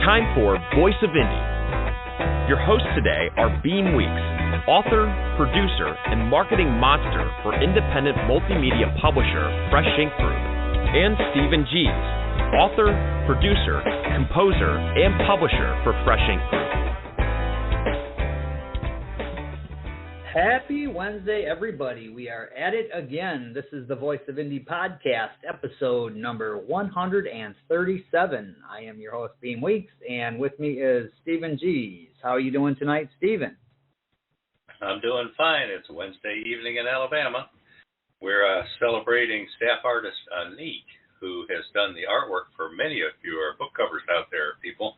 time for Voice of Indie. Your hosts today are Beem Weeks, author, producer, and marketing monster for independent multimedia publisher Fresh Ink Group, and Stephen Gies, author, producer, composer, and publisher for Fresh Ink Group. Happy Wednesday, everybody. We are at it again. This is the Voice of Indie podcast, episode number 137. I am your host, Beem Weeks, and with me is Stephen Gies. How are you doing tonight, Stephen? I'm doing fine. It's a Wednesday evening in Alabama. We're celebrating staff artist Neek, who has done the artwork for many of your book covers out there, people.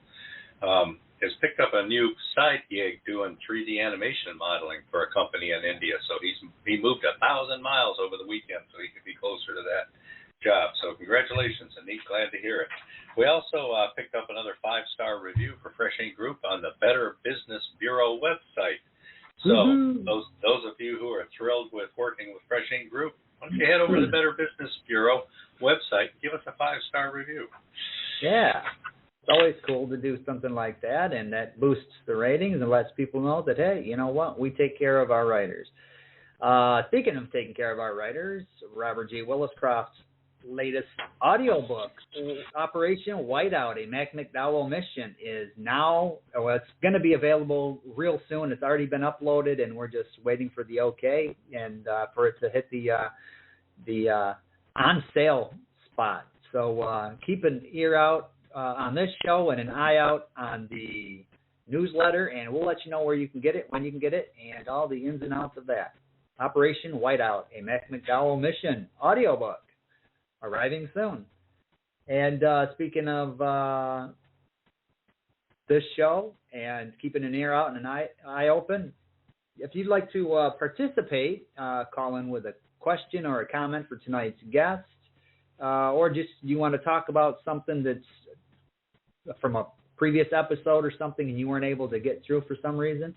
Has picked up a new side gig doing 3D animation modeling for a company in India. So he moved 1,000 miles over the weekend so he could be closer to that job. So congratulations, and Neek, glad to hear it. We also picked up another 5-star review for Fresh Ink Group on the Better Business Bureau website. So those of you who are thrilled with working with Fresh Ink Group, why don't you head over to the Better Business Bureau website and give us a 5-star review. Yeah. It's always cool to do something like that, and that boosts the ratings and lets people know that, hey, you know what, we take care of our writers. Speaking of taking care of our writers, Robert G. Williscroft's latest audiobook, Operation Whiteout, a Mac McDowell mission, is now, well, it's going to be available real soon. It's already been uploaded, and we're just waiting for the okay and for it to hit the on-sale spot. So keep an ear out on this show and an eye out on the newsletter, and we'll let you know where you can get it, when you can get it, and all the ins and outs of that. Operation Whiteout, a Mac McDowell mission audiobook, arriving soon. And speaking of this show and keeping an ear out and an eye open, if you'd like to participate, call in with a question or a comment for tonight's guest, or just you want to talk about something that's from a previous episode or something and you weren't able to get through for some reason,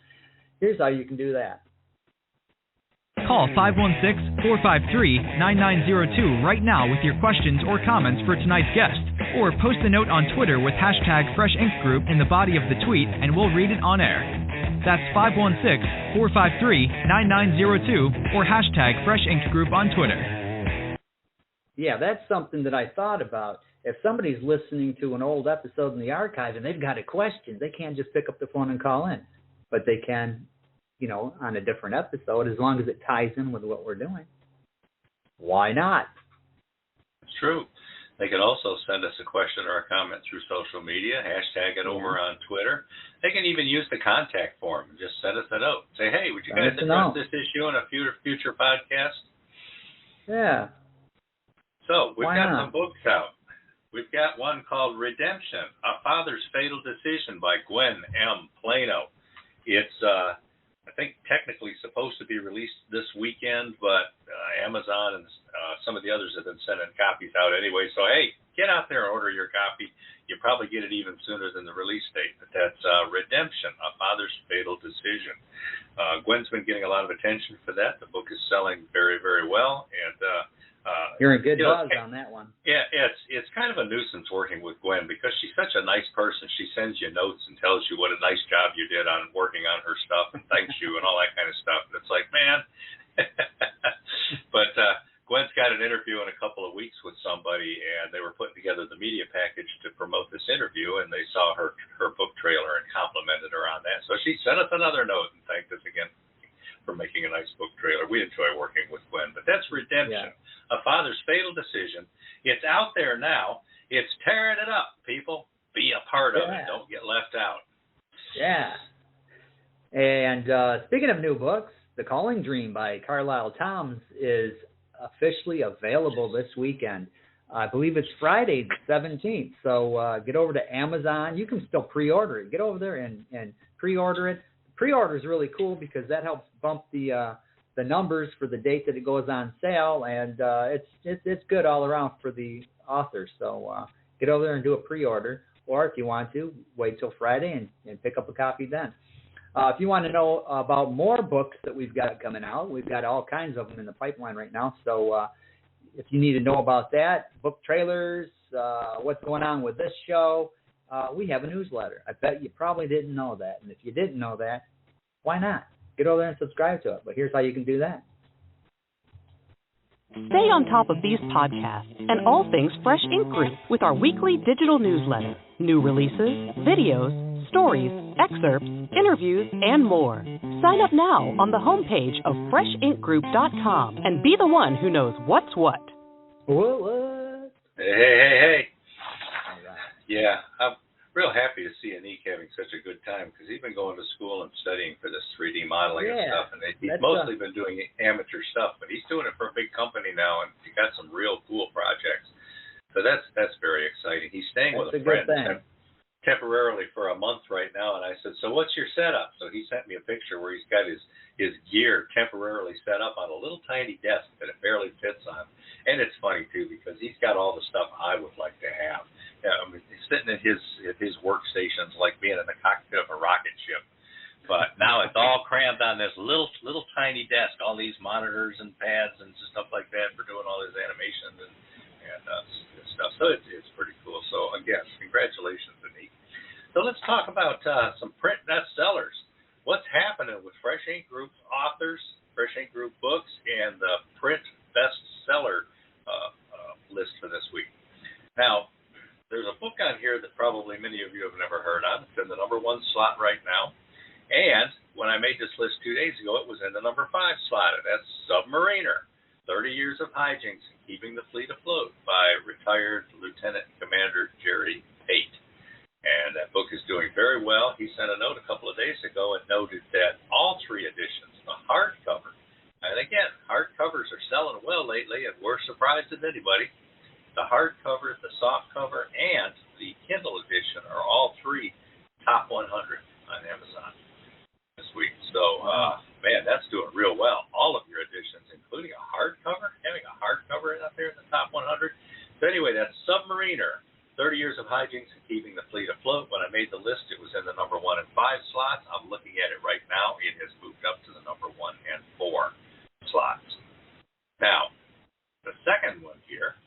here's how you can do that. Call 516-453-9902 right now with your questions or comments for tonight's guest, or post a note on Twitter with hashtag Fresh Ink Group in the body of the tweet and we'll read it on air. That's 516-453-9902 or hashtag Fresh Ink Group on Twitter. Yeah, that's something that I thought about. If somebody's listening to an old episode in the archive and they've got a question, they can't just pick up the phone and call in. But they can, on a different episode, as long as it ties in with what we're doing. Why not? It's true. They can also send us a question or a comment through social media, hashtag it over on Twitter. They can even use the contact form and just send us a note. Say, hey, would you guys address this issue in a future podcast? Yeah. So we've got some books out. We've got one called Redemption, A Father's Fatal Decision by Gwen M. Plano. It's, I think, technically supposed to be released this weekend, but Amazon and some of the others have been sending copies out anyway. So, hey, get out there and order your copy. You'll probably get it even sooner than the release date. But that's Redemption, A Father's Fatal Decision. Gwen's been getting a lot of attention for that. The book is selling very, very well, and you're in good buzz on that one. Yeah, it's kind of a nuisance working with Gwen because she's such a nice person. She sends you notes and tells you what a nice job you did on working on her stuff and thanks you and all that kind of stuff. And it's like, man. But Gwen's got an interview in a couple of weeks with somebody, and they were putting together the media package to promote this interview, and they saw her book trailer and complimented her on that. So she sent us another note and thanked us again for making a nice book trailer. We enjoy working with Gwen, but that's Redemption, A Father's Fatal Decision. It's out there now. It's tearing it up, people. Be a part of it. Don't get left out. Yeah. And speaking of new books, The Calling Dream by Carlisle Toms is officially available this weekend. I believe it's Friday the 17th. So get over to Amazon. You can still pre-order it. Get over there and pre-order it. Pre-order is really cool because that helps bump the numbers for the date that it goes on sale, and it's good all around for the authors. So get over there and do a pre-order, or if you want to, wait till Friday and pick up a copy then. If you want to know about more books that we've got coming out, we've got all kinds of them in the pipeline right now. So if you need to know about that, book trailers, what's going on with this show, we have a newsletter. I bet you probably didn't know that. And if you didn't know that, why not? Get over there and subscribe to it. But here's how you can do that. Stay on top of these podcasts and all things Fresh Ink Group with our weekly digital newsletter. New releases, videos, stories, excerpts, interviews, and more. Sign up now on the homepage of freshinkgroup.com and be the one who knows what's what. What? Hey. Yeah, I'm real happy to see Anik having such a good time because he's been going to school and studying for this 3D modeling and stuff, and he's mostly been doing amateur stuff, but he's doing it for a big company now, and he got some real cool projects. So that's very exciting. He's staying with a friend temporarily for a month right now, and I said, so what's your setup? So he sent me a picture where he's got his gear temporarily set up on a little tiny desk that it barely fits on. And it's funny, too, because he's got all the stuff I would like to have. I mean, he's sitting at his workstations like being in the cockpit of a rocket ship. But now it's all crammed on this little tiny desk, all these monitors and pads and stuff like that for doing all his animations and stuff. So it's pretty cool. So, again, congratulations, Anik. So let's talk about some print bestsellers. What's happening with Fresh Ink Group's authors, Fresh Ink Group books, and the print bestseller list for this week. Now, there's a book on here that probably many of you have never heard of. It's in the number 1 slot right now. And when I made this list 2 days ago, it was in the number 5 slot. And that's Submariner, 30 Years of Hijinks and Keeping the Fleet Afloat by retired Lieutenant Commander Jerry Pate. And that book is doing very well. He sent a note a couple of days ago and noted that all 3 editions, the hardcover, and again, hardcovers are selling well lately, and we're surprised as anybody. The hardcover, the softcover, and the Kindle edition are all 3 top 100 on Amazon this week. So, man, that's doing real well. All of your editions, including a hardcover, having a hardcover up there in the top 100. So anyway, that's Submariner, 30 Years of Hijinks and Keeping the Fleet Afloat. When I made the list, it was in the number 1 and 5 slots. I'm looking at it right now. It has moved up to the number 1 and 4 slots. Now, the second one here,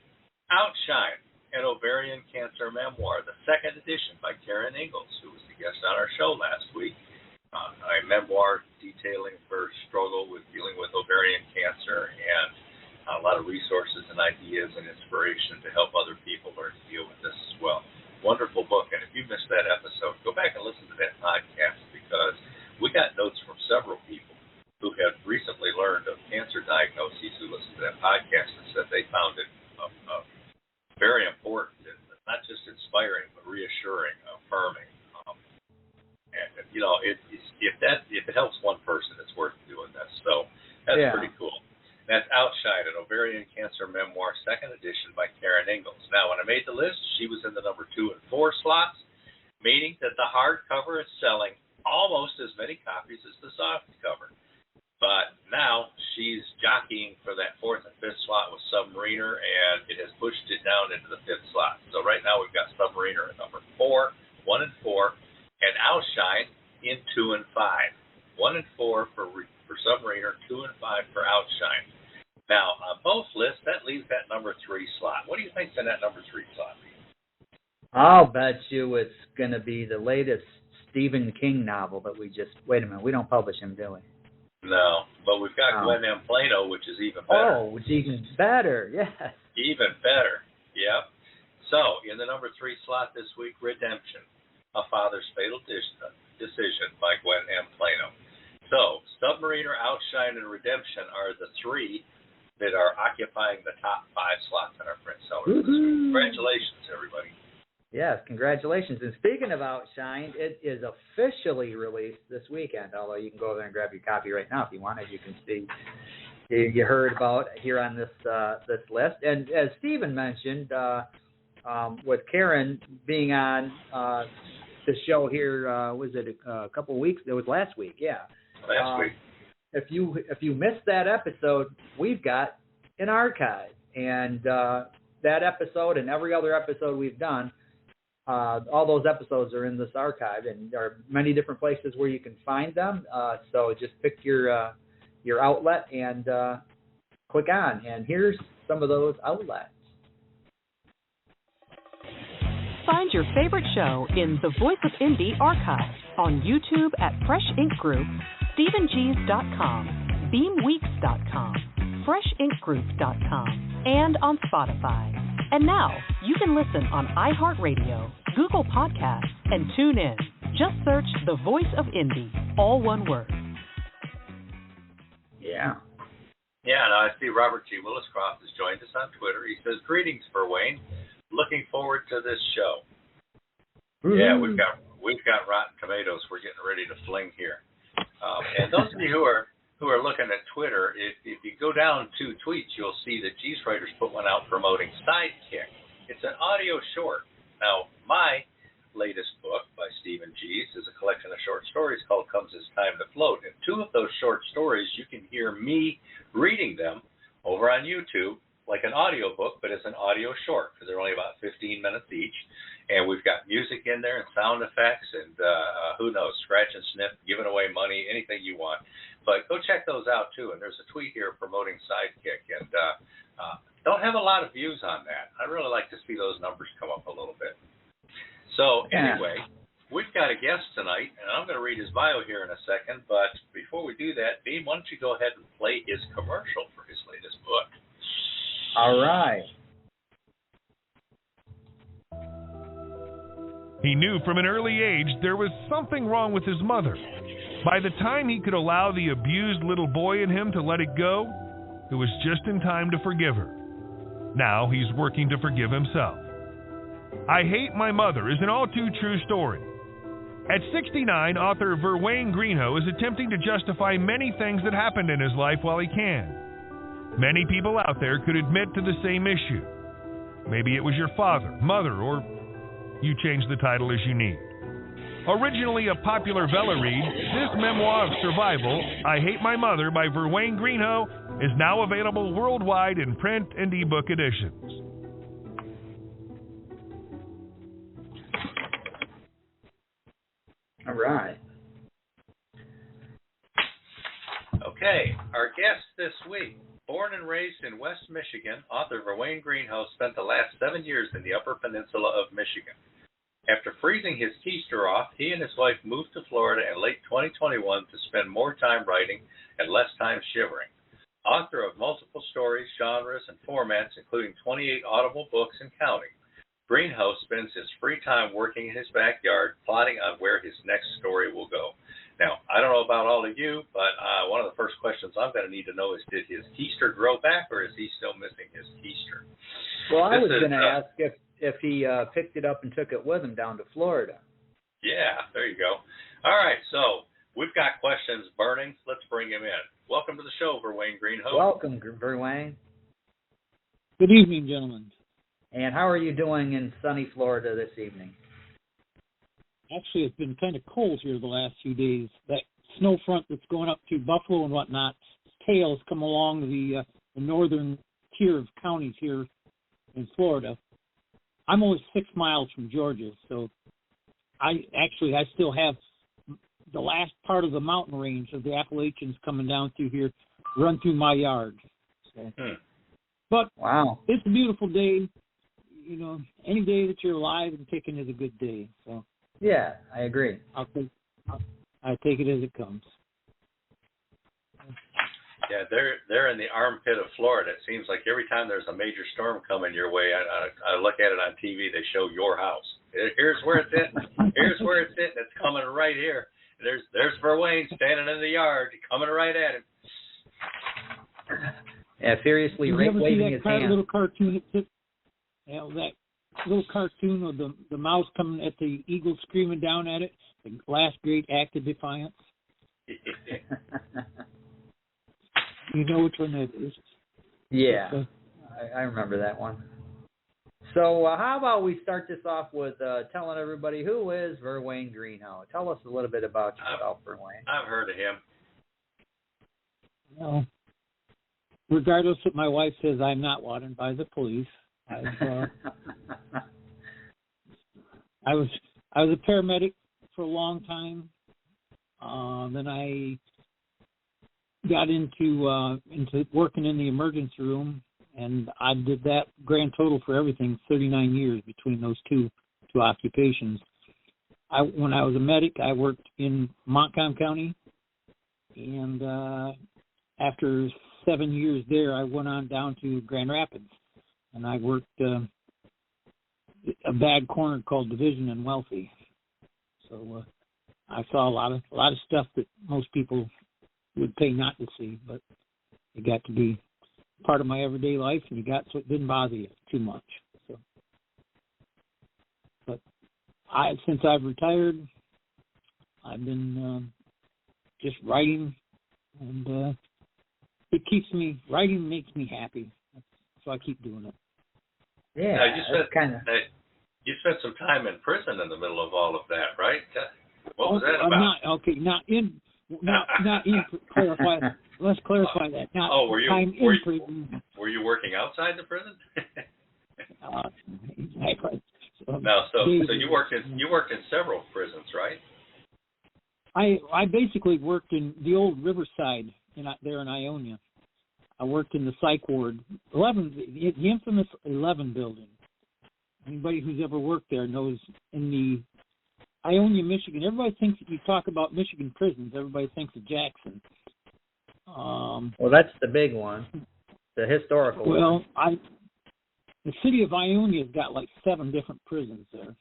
Outshine, an ovarian cancer memoir, the 2nd edition by Karen Ingalls, who was the guest on our show last week. A memoir detailing her struggle with dealing with ovarian cancer and a lot of resources and ideas and inspiration to help other people learn to deal with this as well. Wonderful book, and if you missed that episode, go back and listen to that podcast because we got notes from several people who have recently learned of cancer diagnoses who listened to that podcast and said they found it very important and not just inspiring, but reassuring, affirming. And you know, if it helps one person, it's worth doing this. So that's pretty cool. That's Outshine, an ovarian cancer memoir, 2nd edition by Karen Ingalls. Now, when I made the list, she was in the number 2 and 4 slots, meaning that the hardcover is selling almost as many copies as the softcover. But now she's jockeying for that 4th and 5th slot with Submariner, and it has pushed it down into the 5th slot. So right now we've got Submariner at number 4, 1 and 4, and Outshine in 2 and 5. 1 and 4 for Submariner, 2 and 5 for Outshine. Now, on both lists, that leaves that number 3 slot. What do you think's in that number 3 slot? I'll bet you it's going to be the latest Stephen King novel that we just... Wait a minute, we don't publish him, do we? No, but we've got Gwen M. Plano, which is even better. Oh, it's even better, yes. Even better, yep. So, in the number 3 slot this week, Redemption, A Father's Fatal Decision by Gwen M. Plano. So, Submariner, Outshine, and Redemption are the 3 that are occupying the top 5 slots in our print sellers this week. Congratulations, everybody. Yes, congratulations. And speaking of Outshine, it is officially released this weekend, although you can go there and grab your copy right now if you want. As you can see, you heard about here on this list. And as Stephen mentioned, with Karen being on the show here, was it a couple of weeks? It was last week, yeah. Last week. If you missed that episode, we've got an archive. And that episode and every other episode we've done, all those episodes are in this archive, and there are many different places where you can find them. So just pick your outlet and click on. And here's some of those outlets. find your favorite show in the Voice of Indie archive on YouTube at Fresh Ink Group, StephenGees.com, BeamWeeks.com, FreshInkGroup.com, and on Spotify. And now, you can listen on iHeartRadio, Google Podcasts, and tune in. Just search The Voice of Indie, all one word. Yeah. Yeah, and I see Robert G. Williscroft has joined us on Twitter. He says, "Greetings, Verwayne. Looking forward to this show." Mm-hmm. Yeah, we've got Rotten Tomatoes we're getting ready to fling here. And those of you who are looking at Twitter, if you go down 2 tweets, you'll see that G's Writers put one out promoting Sidekick. It's an audio short. Now, my latest book by Stephen Gees is a collection of short stories called Comes It's Time to Float. And 2 of those short stories, you can hear me reading them over on YouTube like an audio book, but it's an audio short because they're only about 15 minutes each. And we've got music in there and sound effects and who knows, scratch and sniff, giving away money, anything you want. But go check those out too. And there's a tweet here promoting Sidekick, and don't have a lot of views on that. I'd really like to see those numbers come up a little bit. So anyway, we've got a guest tonight, and I'm going to read his bio here in a second. But before we do that, Beem, why don't you go ahead and play his commercial for his latest book? All right. He knew from an early age there was something wrong with his mother. By the time he could allow the abused little boy in him to let it go, it was just in time to forgive her. Now he's working to forgive himself. I Hate My Mother is an all-too-true story. At 69, author Verwayne Greenhoe is attempting to justify many things that happened in his life while he can. Many people out there could admit to the same issue. Maybe it was your father, mother, or you change the title as you need. Originally a popular Vella read, this memoir of survival, I Hate My Mother by Verwayne Greenhoe, is now available worldwide in print and ebook editions. All right. Okay, our guest this week, born and raised in West Michigan, author Verwayne Greenhoe spent the last 7 years in the Upper Peninsula of Michigan. After freezing his keister off, he and his wife moved to Florida in late 2021 to spend more time writing and less time shivering. Author of multiple stories, genres, and formats, including 28 Audible books and counting, Greenhoe spends his free time working in his backyard, plotting on where his next story will go. Now, I don't know about all of you, but one of the first questions I'm going to need to know is, did his keister grow back, or is he still missing his keister? Well, I was going to ask if he picked it up and took it with him down to Florida. Yeah, there you go. All right, so we've got questions burning. Let's bring him in. Welcome to the show, Verwayne Greenhoe. Welcome, Verwayne. Good evening, gentlemen. And how are you doing in sunny Florida this evening? Actually, it's been kind of cold here the last few days. That snow front that's going up to Buffalo and whatnot, tails come along the northern tier of counties here in Florida. I'm only 6 miles from Georgia, so I still have the last part of the mountain range of the Appalachians coming down through here, run through my yard. So. But wow, it's a beautiful day. You know, any day that you're alive and kicking is a good day. So yeah, I agree. I take it as it comes. Yeah, they're in the armpit of Florida. It seems like every time there's a major storm coming your way, I look at it on TV. They show your house. Here's where it's hitting. Here's where it's hitting. It's coming right here. There's Verwayne standing in the yard, coming right at him. Yeah, furiously waving his hand. Little cartoon. That little cartoon of the mouse coming at the eagle screaming down at it. The last great act of defiance. You know which one that is? Yeah, I remember that one. So how about we start this off with telling everybody who is Verwayne Greenhoe. Tell us a little bit about yourself, Verwayne. I've heard of him. Well, regardless of what my wife says, I'm not wanted by the police. I was a paramedic for a long time. Then I got into working in the emergency room, and I did that grand total for everything 39 years between those two two occupations. When I was a medic, I worked in Montcalm County, and after 7 years there, I went on down to Grand Rapids, and I worked a bad corner called Division and Wealthy. So I saw a lot of stuff that most people would pay not to see, but it got to be part of my everyday life, and so it didn't bother you too much. So, but since I've retired, I've been just writing, and writing makes me happy, so I keep doing it. Yeah, you spent some time in prison in the middle of all of that, right? What was that about? Clarify. Let's clarify that. Were you working outside the prison? Exactly. So you worked in several prisons, right? I basically worked in the old Riverside there in Ionia. I worked in the psych ward, the infamous 11 building. Anybody who's ever worked there knows in the Ionia, Michigan. Everybody thinks if you talk about Michigan prisons, everybody thinks of Jackson. Well, that's the big one, the historical one. Well, the city of Ionia's got like 7 different prisons there,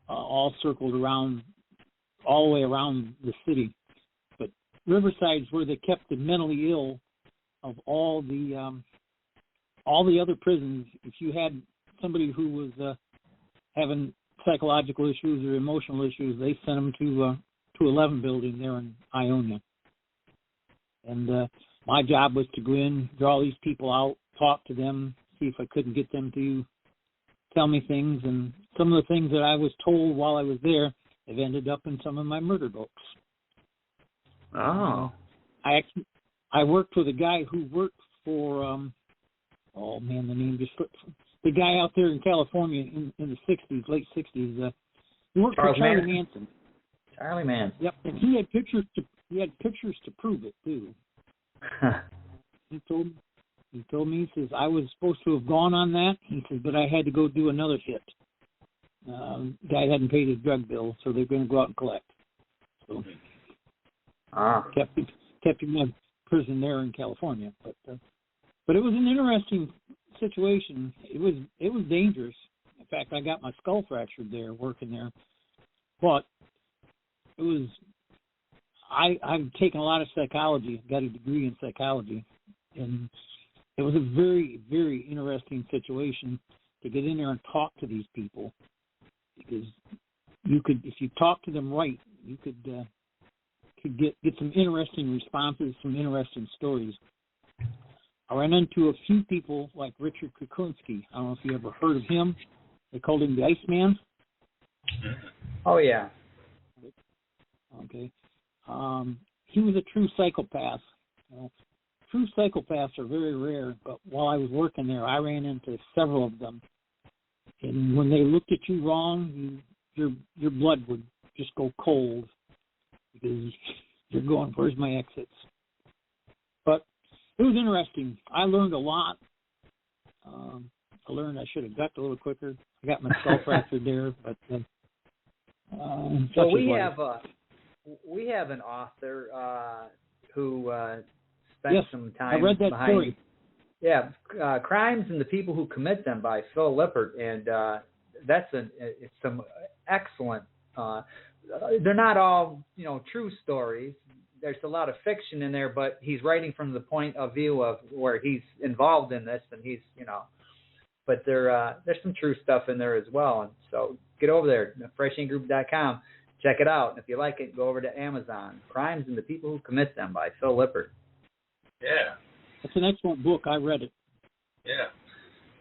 all circled around, all the way around the city. But Riverside's where they kept the mentally ill of all the other prisons. If you had somebody who was having psychological issues or emotional issues, they sent them to 11 building there in Ionia. And my job was to go in, draw these people out, talk to them, see if I couldn't get them to tell me things. And some of the things that I was told while I was there have ended up in some of my murder books. Oh. I worked with a guy who worked for, the name just slipped. The guy out there in California in the 60s, late 60s, he worked for Charlie Manson. Charlie Manson. Yep, and he had pictures to prove it too. He told me, he says, I was supposed to have gone on that. He says, but I had to go do another hit. Guy hadn't paid his drug bill, so they're going to go out and collect. So kept him in prison there in California. But it was an interesting situation. It was dangerous. In fact, I got my skull fractured there working there. But it was. I've taken a lot of psychology. Got a degree in psychology, and it was a very, very interesting situation to get in there and talk to these people, because you could, if you talk to them right, you could get some interesting responses, some interesting stories. I ran into a few people like Richard Kukunski. I don't know if you ever heard of him. They called him the Iceman. Oh, yeah. Okay. He was a true psychopath. True psychopaths are very rare, but while I was working there, I ran into several of them. And when they looked at you wrong, your blood would just go cold, because you're going, where's my exits? But it was interesting. I learned a lot. I learned I should have ducked a little quicker. I got my skull fractured there, but so we have an author who spent some time. I read that story. Yeah, Crimes and the People Who Commit Them by Phil Lippert, and it's some excellent. They're not all true stories. There's a lot of fiction in there, but he's writing from the point of view of where he's involved in this, and he's But there's some true stuff in there as well, and so get over there, FreshInkGroup.com. Check it out. And if you like it, go over to Amazon. Crimes and the People Who Commit Them by Phil Lippert. Yeah. It's an excellent book. I read it. Yeah.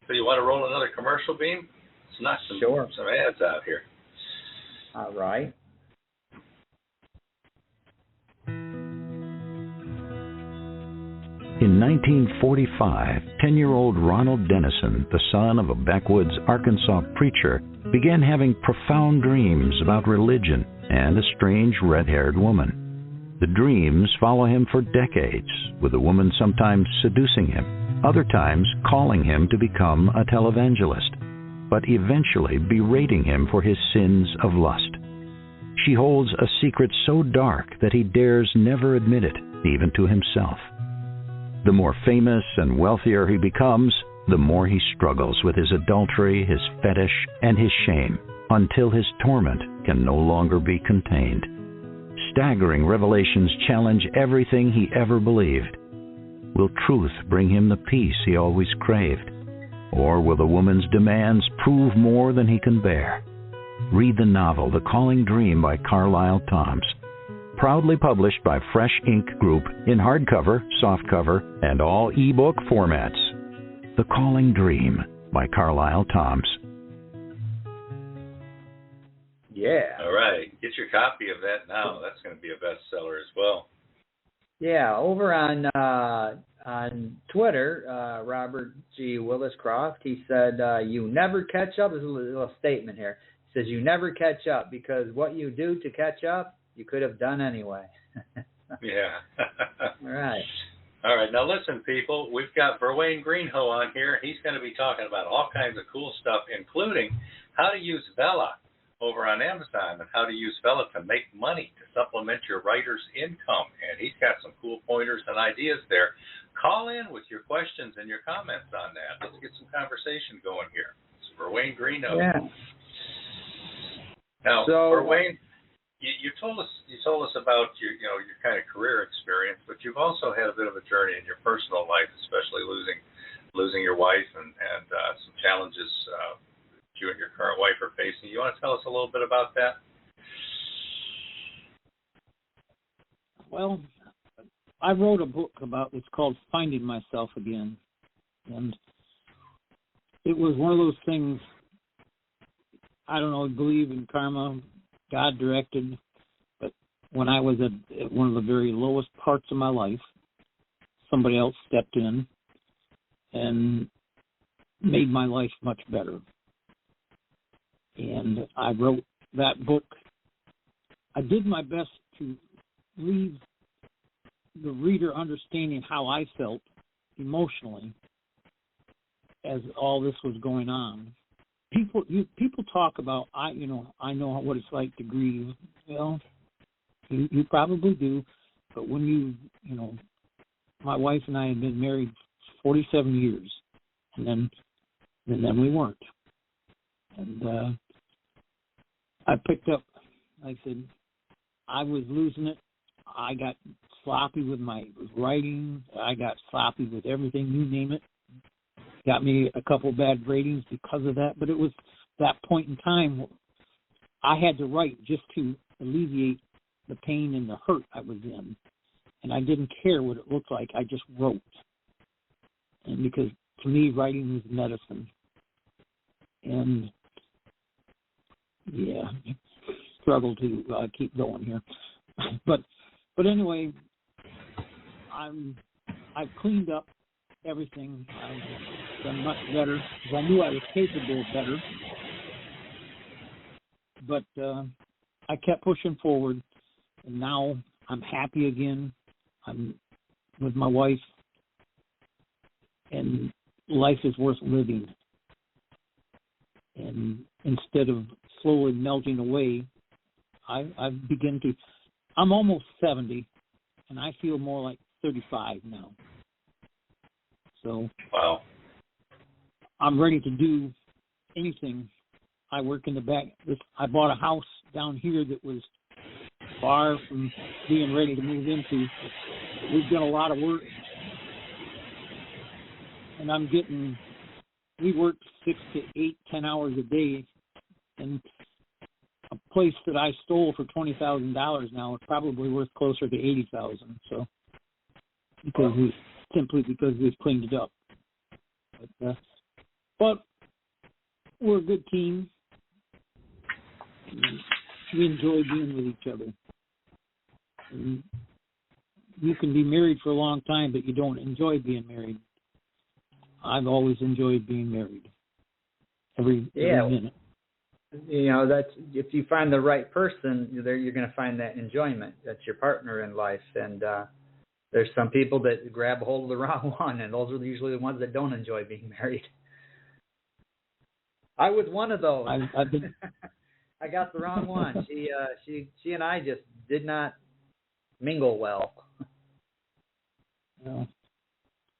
So you want to roll another commercial, Beam? Let's knock some ads out here. All right. In 1945, 10-year-old Ronald Dennison, the son of a backwoods Arkansas preacher, began having profound dreams about religion and a strange red-haired woman. The dreams follow him for decades, with the woman sometimes seducing him, other times calling him to become a televangelist. but eventually berating him for his sins of lust. She holds a secret so dark that he dares never admit it, even to himself. The more famous and wealthier he becomes, the more he struggles with his adultery, his fetish, and his shame, until his torment can no longer be contained. Staggering revelations challenge everything he ever believed. Will truth bring him the peace he always craved? Or will the woman's demands prove more than he can bear? Read the novel The Calling Dream by Carlyle Toms. Proudly published by Fresh Ink Group in hardcover, softcover, and all e-book formats. The Calling Dream by Carlyle Toms. Yeah. All right. Get your copy of that now. That's going to be a bestseller as well. Yeah, over on Twitter, Robert G. Williscroft, he said, you never catch up. There's a little statement here. He says, you never catch up because what you do to catch up, you could have done anyway. Yeah. All right. All right. Now, listen, people, we've got Verwayne Greenhoe on here. He's going to be talking about all kinds of cool stuff, including how to use Vela over on Amazon and how to use Vela to make money to supplement your writer's income. And he's got some cool pointers and ideas there. Call in with your questions and your comments on that. Let's get some conversation going here. It's Verwayne Greenhoe. Yeah. Now, So, Verwayne, you told us about your kind of career experience, but you've also had a bit of a journey in your personal life, especially losing your wife and some challenges you and your current wife are facing. You want to tell us a little bit about that? Well, I wrote a book it's called Finding Myself Again. And it was one of those things, I don't know, I believe in karma, God directed, but when I was at one of the very lowest parts of my life, somebody else stepped in and made my life much better. And I wrote that book. I did my best to leave the reader understanding how I felt emotionally as all this was going on. People talk about I know what it's like to grieve. Well, you probably do, but when my wife and I had been married 47 years, and then we weren't, and I picked up. Like I said, I was losing it. I got sloppy with my writing. I got sloppy with everything, you name it. Got me a couple bad ratings because of that. But it was that point in time I had to write just to alleviate the pain and the hurt I was in. And I didn't care what it looked like. I just wrote. And because to me, writing was medicine. And yeah, struggle to keep going here. But anyway, I've cleaned up everything. I've done much better because I knew I was capable of better. But I kept pushing forward, and now I'm happy again. I'm with my wife, and life is worth living. And instead of slowly melting away, I've begun to. I'm almost 70, and I feel more like 35 now. So wow, I'm ready to do anything. I work in the back. I bought a house down here that was far from being ready to move into. We've done a lot of work, and we work 6 to 8, 10 hours a day, and a place that I stole for $20,000 now is probably worth closer to $80,000. So because we've cleaned it up. But we're a good team. We enjoy being with each other. And you can be married for a long time, but you don't enjoy being married. I've always enjoyed being married. Every minute. That's if you find the right person, you're going to find that enjoyment. That's your partner in life, and there's some people that grab a hold of the wrong one, and those are usually the ones that don't enjoy being married. I was one of those. I've been. I got the wrong one. She and I just did not mingle well.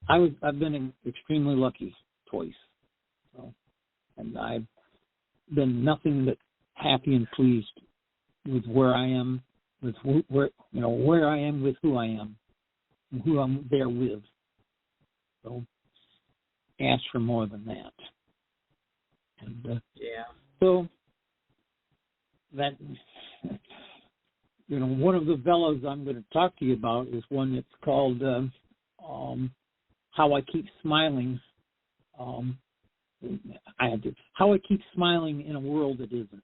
I've been extremely lucky twice, and I've been nothing but happy and pleased with where I am, with where I am, with who I am, and who I'm there with. So, ask for more than that. And so that one of the Velas I'm going to talk to you about is one that's called How I Keep Smiling. How I Keep Smiling in a World That Isn't.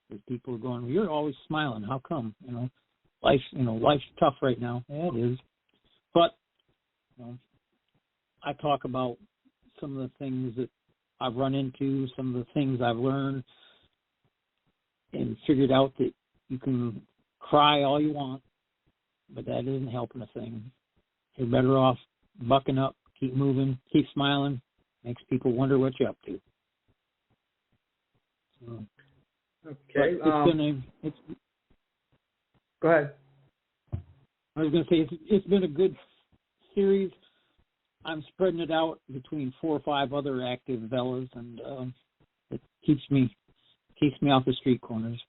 Because people are going, well, you're always smiling. How come? Life's tough right now. Yeah, it is. But I talk about some of the things that I've run into, some of the things I've learned, and figured out that you can cry all you want, but that isn't helping a thing. You're better off bucking up, keep moving, keep smiling. Makes people wonder what you're up to. So, okay. Go ahead. I was going to say it's been a good series. I'm spreading it out between 4 or 5 other active Velas, and it keeps me off the street corners.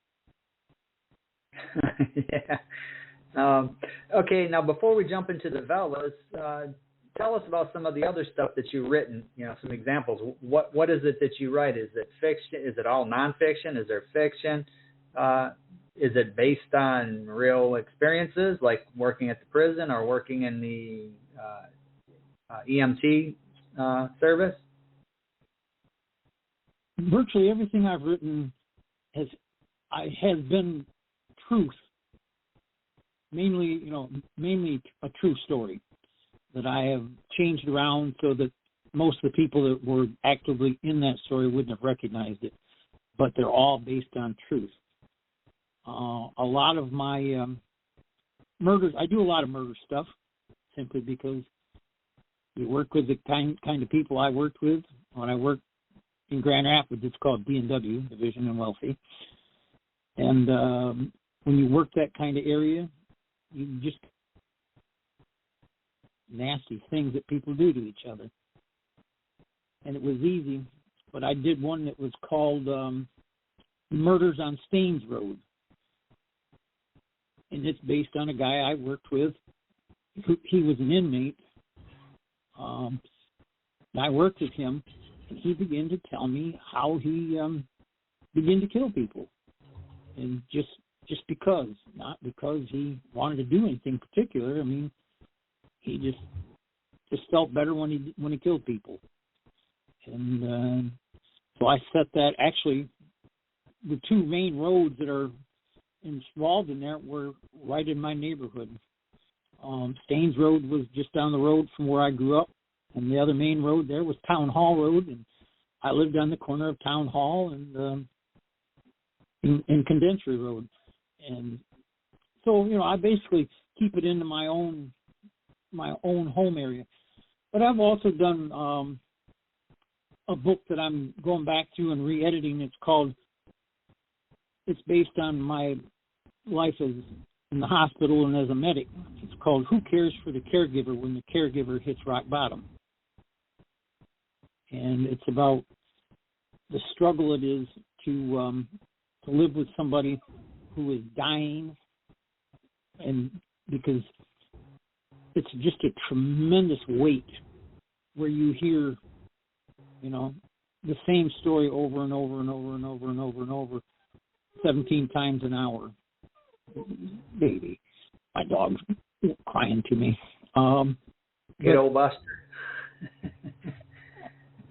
Yeah. Okay. Now, before we jump into the Velas, tell us about some of the other stuff that you've written. Some examples. What is it that you write? Is it fiction? Is it all nonfiction? Is there fiction? Is it based on real experiences, like working at the prison or working in the EMT service? Virtually everything I've written has been truth, mainly a true story that I have changed around so that most of the people that were actively in that story wouldn't have recognized it, but they're all based on truth. A lot of my murders, I do a lot of murder stuff simply because you work with the kind of people I worked with. When I worked in Grand Rapids, it's called D&W, Division and Wealthy. And when you work that kind of area, you just nasty things that people do to each other. And it was easy, but I did one that was called Murders on Staines Road. And it's based on a guy I worked with. He was an inmate. I worked with him, and he began to tell me how he began to kill people. And just because, not because he wanted to do anything particular. I mean, he just felt better when he killed people. And so I set that. Actually, the 2 main roads that are involved in there were right in my neighborhood. Staines Road was just down the road from where I grew up, and the other main road there was Town Hall Road, and I lived on the corner of Town Hall and in Condensary Road. And so, I basically keep it into my own home area. But I've also done a book that I'm going back to and re-editing. It's based on my life in the hospital and as a medic. It's called Who Cares for the Caregiver When the Caregiver Hits Rock Bottom? And it's about the struggle it is to live with somebody who is dying, and because it's just a tremendous weight where you hear, the same story over and over and over and over and over and over 17 times an hour. Baby, my dog's crying to me. Good old Buster.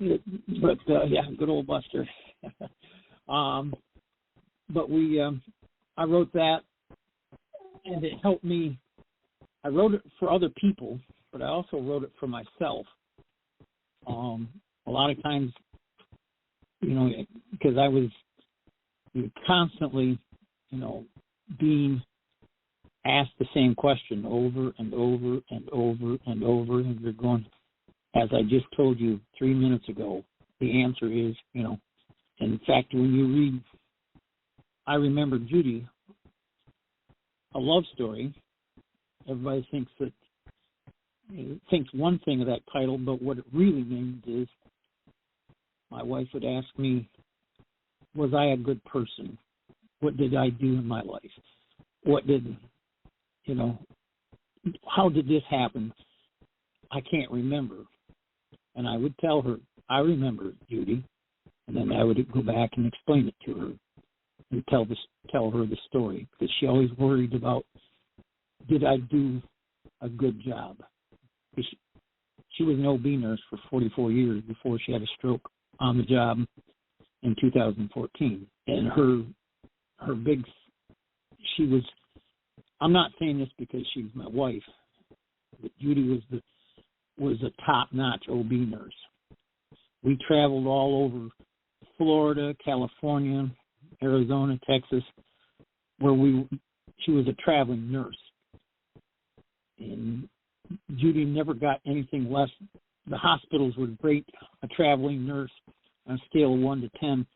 But good old Buster. But I wrote that, and it helped me. I wrote it for other people, but I also wrote it for myself. A lot of times, because I was constantly, being asked the same question over and over and over and over, and you're going, as I just told you 3 minutes ago, the answer is, in fact, when you read I Remember Judy, a love story, everybody thinks one thing of that title, but what it really means is my wife would ask me, was I a good person? What did I do in my life? How did this happen? I can't remember. And I would tell her, I remember, Judy. And then I would go back and explain it to her and tell her the story, because she always worried about, did I do a good job? She was an OB nurse for 44 years before she had a stroke on the job in 2014. And I'm not saying this because she's my wife, but Judy was a top-notch OB nurse. We traveled all over Florida, California, Arizona, Texas, where she was a traveling nurse. And Judy never got anything less. The hospitals would rate a traveling nurse on a scale of 1 to 10,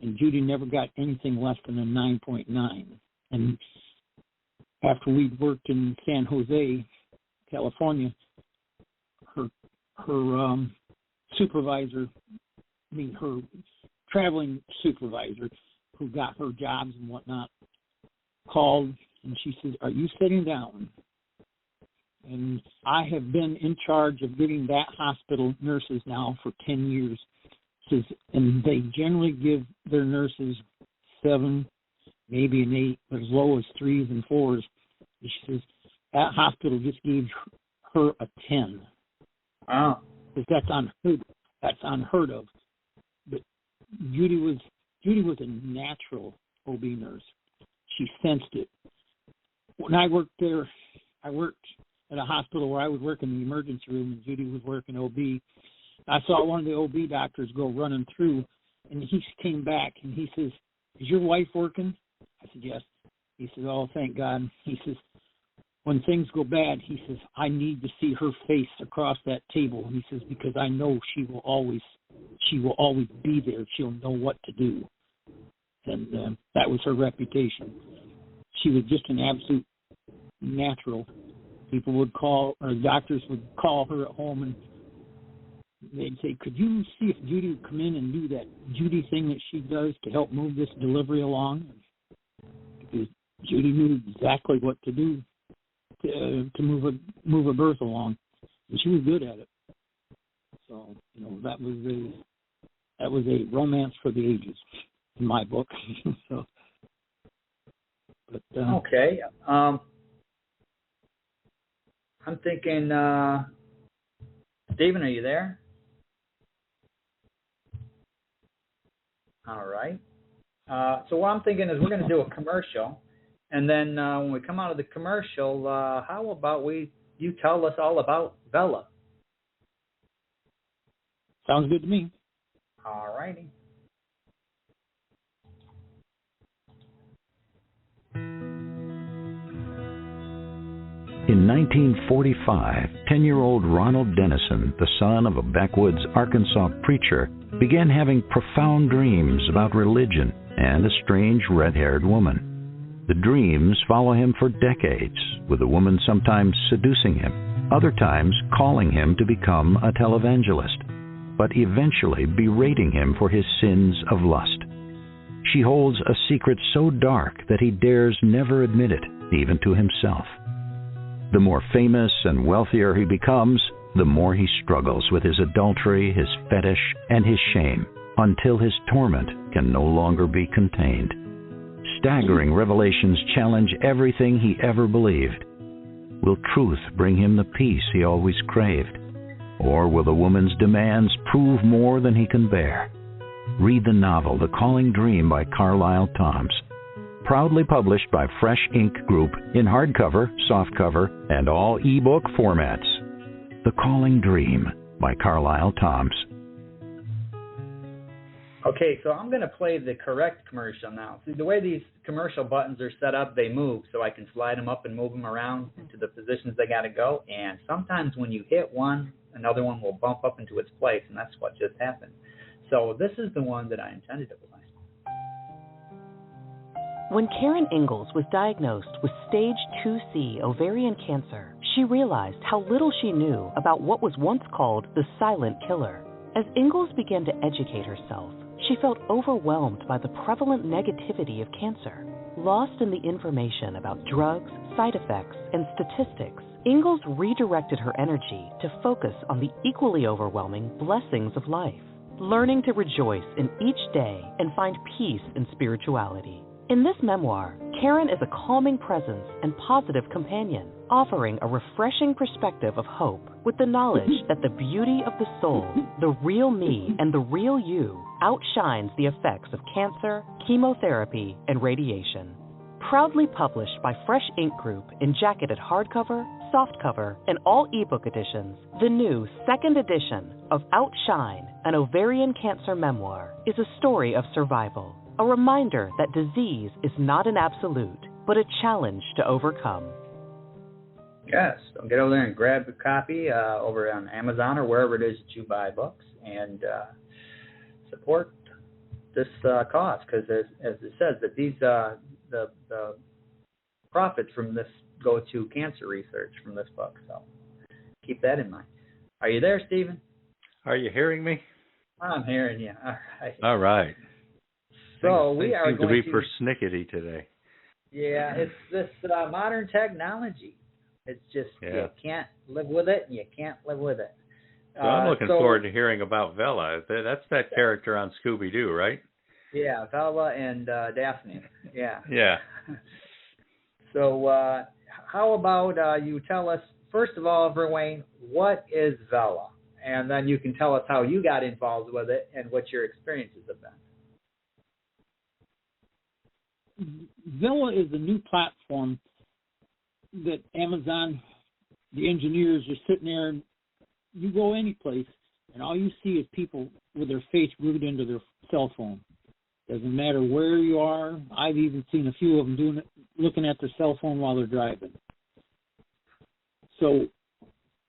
and Judy never got anything less than a 9.9. And after we'd worked in San Jose, California, her traveling supervisor, who got her jobs and whatnot, called, and she said, "Are you sitting down?" And I have been in charge of getting that hospital nurses now for 10 years. And they generally give their nurses 7, maybe an 8, but as low as 3s and 4s. She says, that hospital just gave her a 10. Wow. Because that's unheard of. But Judy was a natural OB nurse. She sensed it. When I worked there, I worked at a hospital where I would work in the emergency room and Judy was working OB. I saw one of the OB doctors go running through, and he came back and he says, "Is your wife working?" I said, "Yes." He says, "Oh, thank God." He says, "When things go bad," he says, "I need to see her face across that table." He says, "Because I know she will always be there. She'll know what to do." And that was her reputation. She was just an absolute natural. People would call, or doctors would call her at home, and they'd say, "Could you see if Judy would come in and do that Judy thing that she does to help move this delivery along?" Because Judy knew exactly what to do to move a birth along, and she was good at it. So that was a romance for the ages in my book. So, but okay. I'm thinking, Stephen, are you there? All right. So what I'm thinking is we're going to do a commercial, and then when we come out of the commercial, how about you tell us all about Bella? Sounds good to me. All righty. In 1945, 10-year-old Ronald Dennison, the son of a backwoods Arkansas preacher, began having profound dreams about religion and a strange red-haired woman. The dreams follow him for decades, with the woman sometimes seducing him, other times calling him to become a televangelist, but eventually berating him for his sins of lust. She holds a secret so dark that he dares never admit it, even to himself. The more famous and wealthier he becomes, the more he struggles with his adultery, his fetish, and his shame, until his torment can no longer be contained. Staggering revelations challenge everything he ever believed. Will truth bring him the peace he always craved? Or will the woman's demands prove more than he can bear? Read the novel The Calling Dream by Carlyle Toms. Proudly published by Fresh Ink Group in hardcover, softcover, and all ebook formats. The Calling Dream by Carlyle Toms. Okay, so I'm going to play the correct commercial now. See, the way these commercial buttons are set up, they move, so I can slide them up and move them around into the positions they got to go. And sometimes when you hit one, another one will bump up into its place, and that's what just happened. So this is the one that I intended to play. When Karen Ingalls was diagnosed with stage 2C ovarian cancer, she realized how little she knew about what was once called the silent killer. As Ingalls began to educate herself, she felt overwhelmed by the prevalent negativity of cancer. Lost in the information about drugs, side effects, and statistics, Ingalls redirected her energy to focus on the equally overwhelming blessings of life, learning to rejoice in each day and find peace in spirituality. In this memoir, Karen is a calming presence and positive companion, offering a refreshing perspective of hope with the knowledge that the beauty of the soul, the real me, and the real you outshines the effects of cancer, chemotherapy, and radiation. Proudly published by Fresh Ink Group in jacketed hardcover, softcover, and all ebook editions, the new second edition of Outshine, an ovarian cancer memoir, is a story of survival. A reminder that disease is not an absolute, but a challenge to overcome. Yes, so get over there and grab a copy over on Amazon or wherever it is that you buy books, and support this cause, because as it says, that these the profits from this go to cancer research from this book. So keep that in mind. Are you there, Stephen? Are you hearing me? I'm hearing you. All right. All right. So we are going to be persnickety today. Yeah, it's this modern technology. It's just you can't live with it, and you can't live with it. So I'm looking forward to hearing about Vela. That's that character on Scooby-Doo, right? Yeah, Vela and Daphne. Yeah. Yeah. So how about you tell us, first of all, Verwayne, what is Vela? And then you can tell us how you got involved with it and what your experiences have been. Vela is a new platform that Amazon, the engineers are sitting there, and you go any place, and all you see is people with their face glued into their cell phone. Doesn't matter where you are. I've even seen a few of them doing it, looking at their cell phone while they're driving. So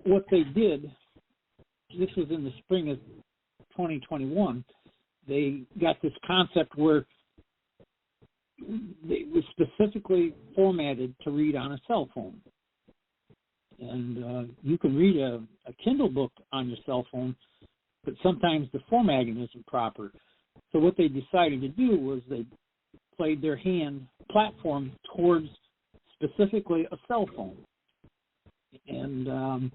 what they did, this was in the spring of 2021, they got this concept where it was specifically formatted to read on a cell phone. And you can read a Kindle book on your cell phone, but sometimes the formatting isn't proper. So what they decided to do was they played their hand platform towards specifically a cell phone. And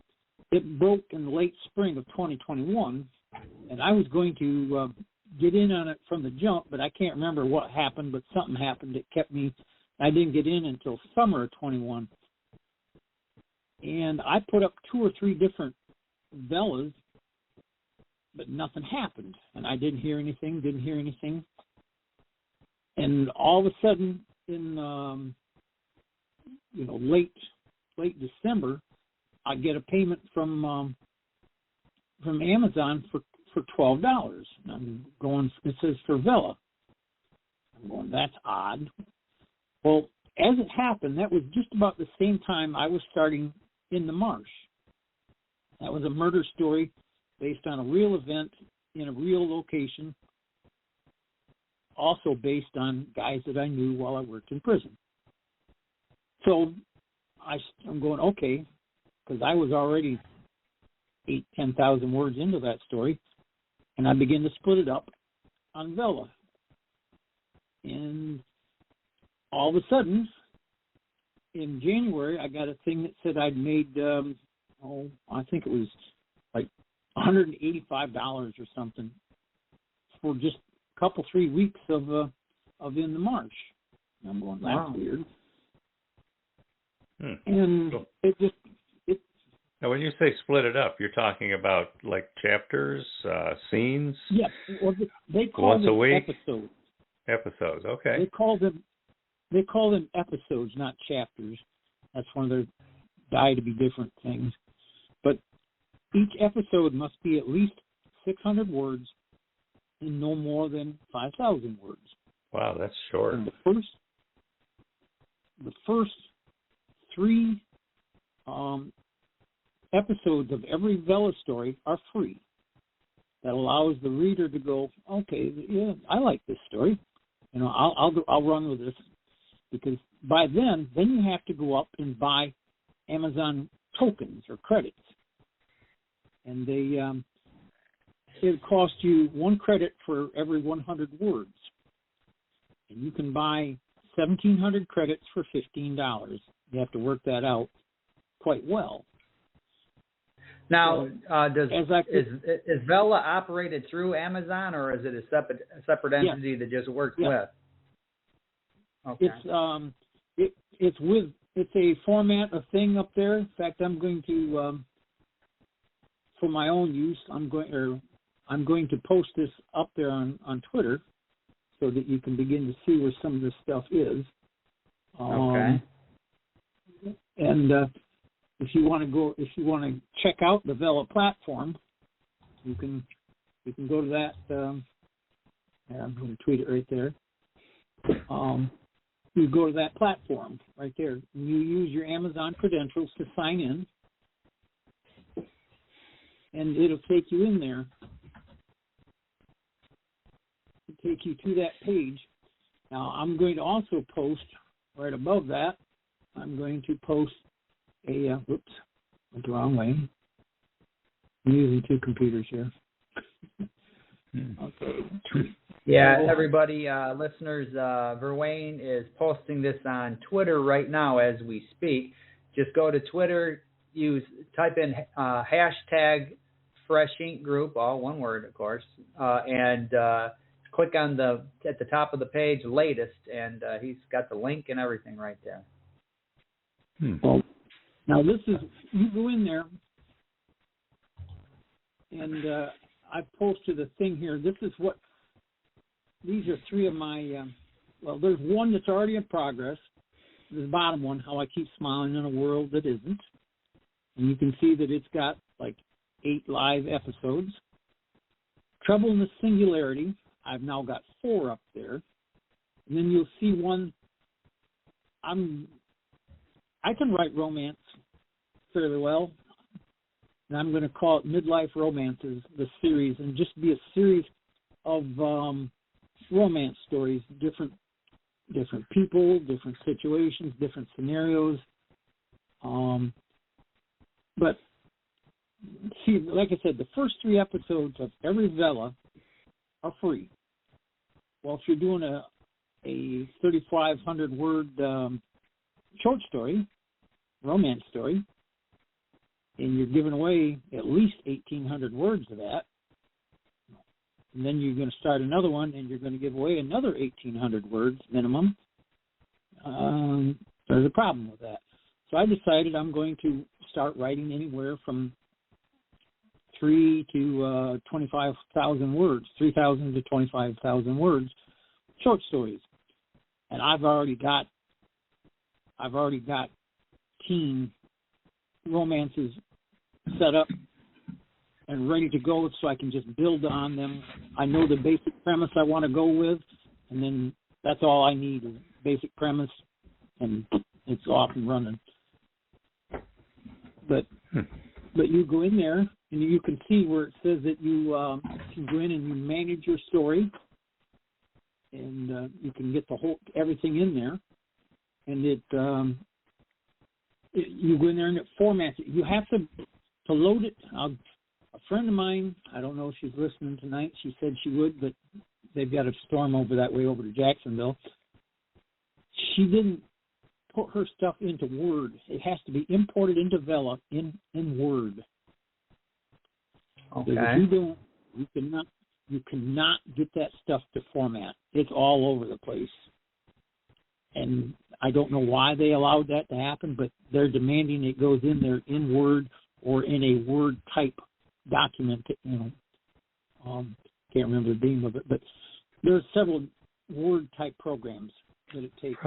it broke in the late spring of 2021, and I was going to get in on it from the jump, but I can't remember what happened, but something happened that kept me, I didn't get in until summer of 21. And I put up 2 or 3 different Velas, but nothing happened. And I didn't hear anything. And all of a sudden, in late December, I get a payment from Amazon for $12. And I'm going, it says for Vela. I'm going, that's odd. Well, as it happened, that was just about the same time I was starting In the Marsh. That was a murder story based on a real event in a real location, also based on guys that I knew while I worked in prison. So I'm going, okay, because I was already 10,000 words into that story, and I began to split it up on Vela. And all of a sudden, in January, I got a thing that said I'd made, I think it was like $185 or something for just a couple, 3 weeks of In the Marsh. And I'm going, that's weird. And cool. Now, when you say split it up, you're talking about like chapters, scenes? Yeah, well, they call once them a week? episodes. Episodes, okay. They call them episodes, not chapters. That's one of their to be different things. But each episode must be at least 600 words and no more than 5,000 words. Wow, that's short. And the first 3 episodes of every Vela story are free. that allows the reader to go, okay, yeah, I like this story. You know, I'll run with this, because by then you have to go up and buy Amazon tokens or credits, and it costs you 1 credit for every 100 words, and you can buy 1,700 credits for $15. You have to work that out quite well. Now, is Vela operated through Amazon, or is it a separate entity that just works with? Okay. It's a format of thing up there. In fact, I'm going to, for my own use, I'm going to post this up there on Twitter, so that you can begin to see where some of this stuff is. Okay. And if you want to check out the Vela platform, you can go to that. I'm going to tweet it right there. You go to that platform right there, and you use your Amazon credentials to sign in, and it'll take you in there. It'll take you to that page. Now, I'm going to also post right above that. I'm going to post went the wrong way. I'm using 2 computers here. Okay. Yeah, everybody, listeners, Verwayne is posting this on Twitter right now as we speak. Just go to Twitter, type in hashtag Fresh Ink Group, all one word, of course, and click on at the top of the page, latest, and he's got the link and everything right there. Well, now this is, you go in there, and I posted a thing here. These are 3 of my, there's one that's already in progress. The bottom one, how I keep smiling in a world that isn't. And you can see that it's got like 8 live episodes. Trouble in the Singularity, I've now got 4 up there. And then you'll see one, I can write romance fairly well, and I'm going to call it Midlife Romances, the series, and just be a series of romance stories, different people, different situations, different scenarios. But see, like I said, the first 3 episodes of every Vela are free. Well, if you're doing a 3,500 word short story, romance story, and you're giving away at least 1,800 words of that, and then you're going to start another one, and you're going to give away another 1,800 words minimum, there's a problem with that. So I decided I'm going to start writing anywhere from 3 to 25,000 words, 3,000 to 25,000 words, short stories. And I've already got teen romances set up and ready to go, so I can just build on them. I know the basic premise I want to go with, and then that's all I need is basic premise, and it's off and running. But you go in there, and you can see where it says that you can go in and you manage your story, and you can get everything in there, and you go in there and it formats it. You have to load it. A friend of mine, I don't know if she's listening tonight, she said she would, but they've got a storm over that way over to Jacksonville. She didn't put her stuff into Word. It has to be imported into Vela in Word. Okay. If you cannot get that stuff to format. It's all over the place. And I don't know why they allowed that to happen, but they're demanding it goes in there in Word or in a Word type document. Can't remember the name of it, but there's several Word type programs that it takes.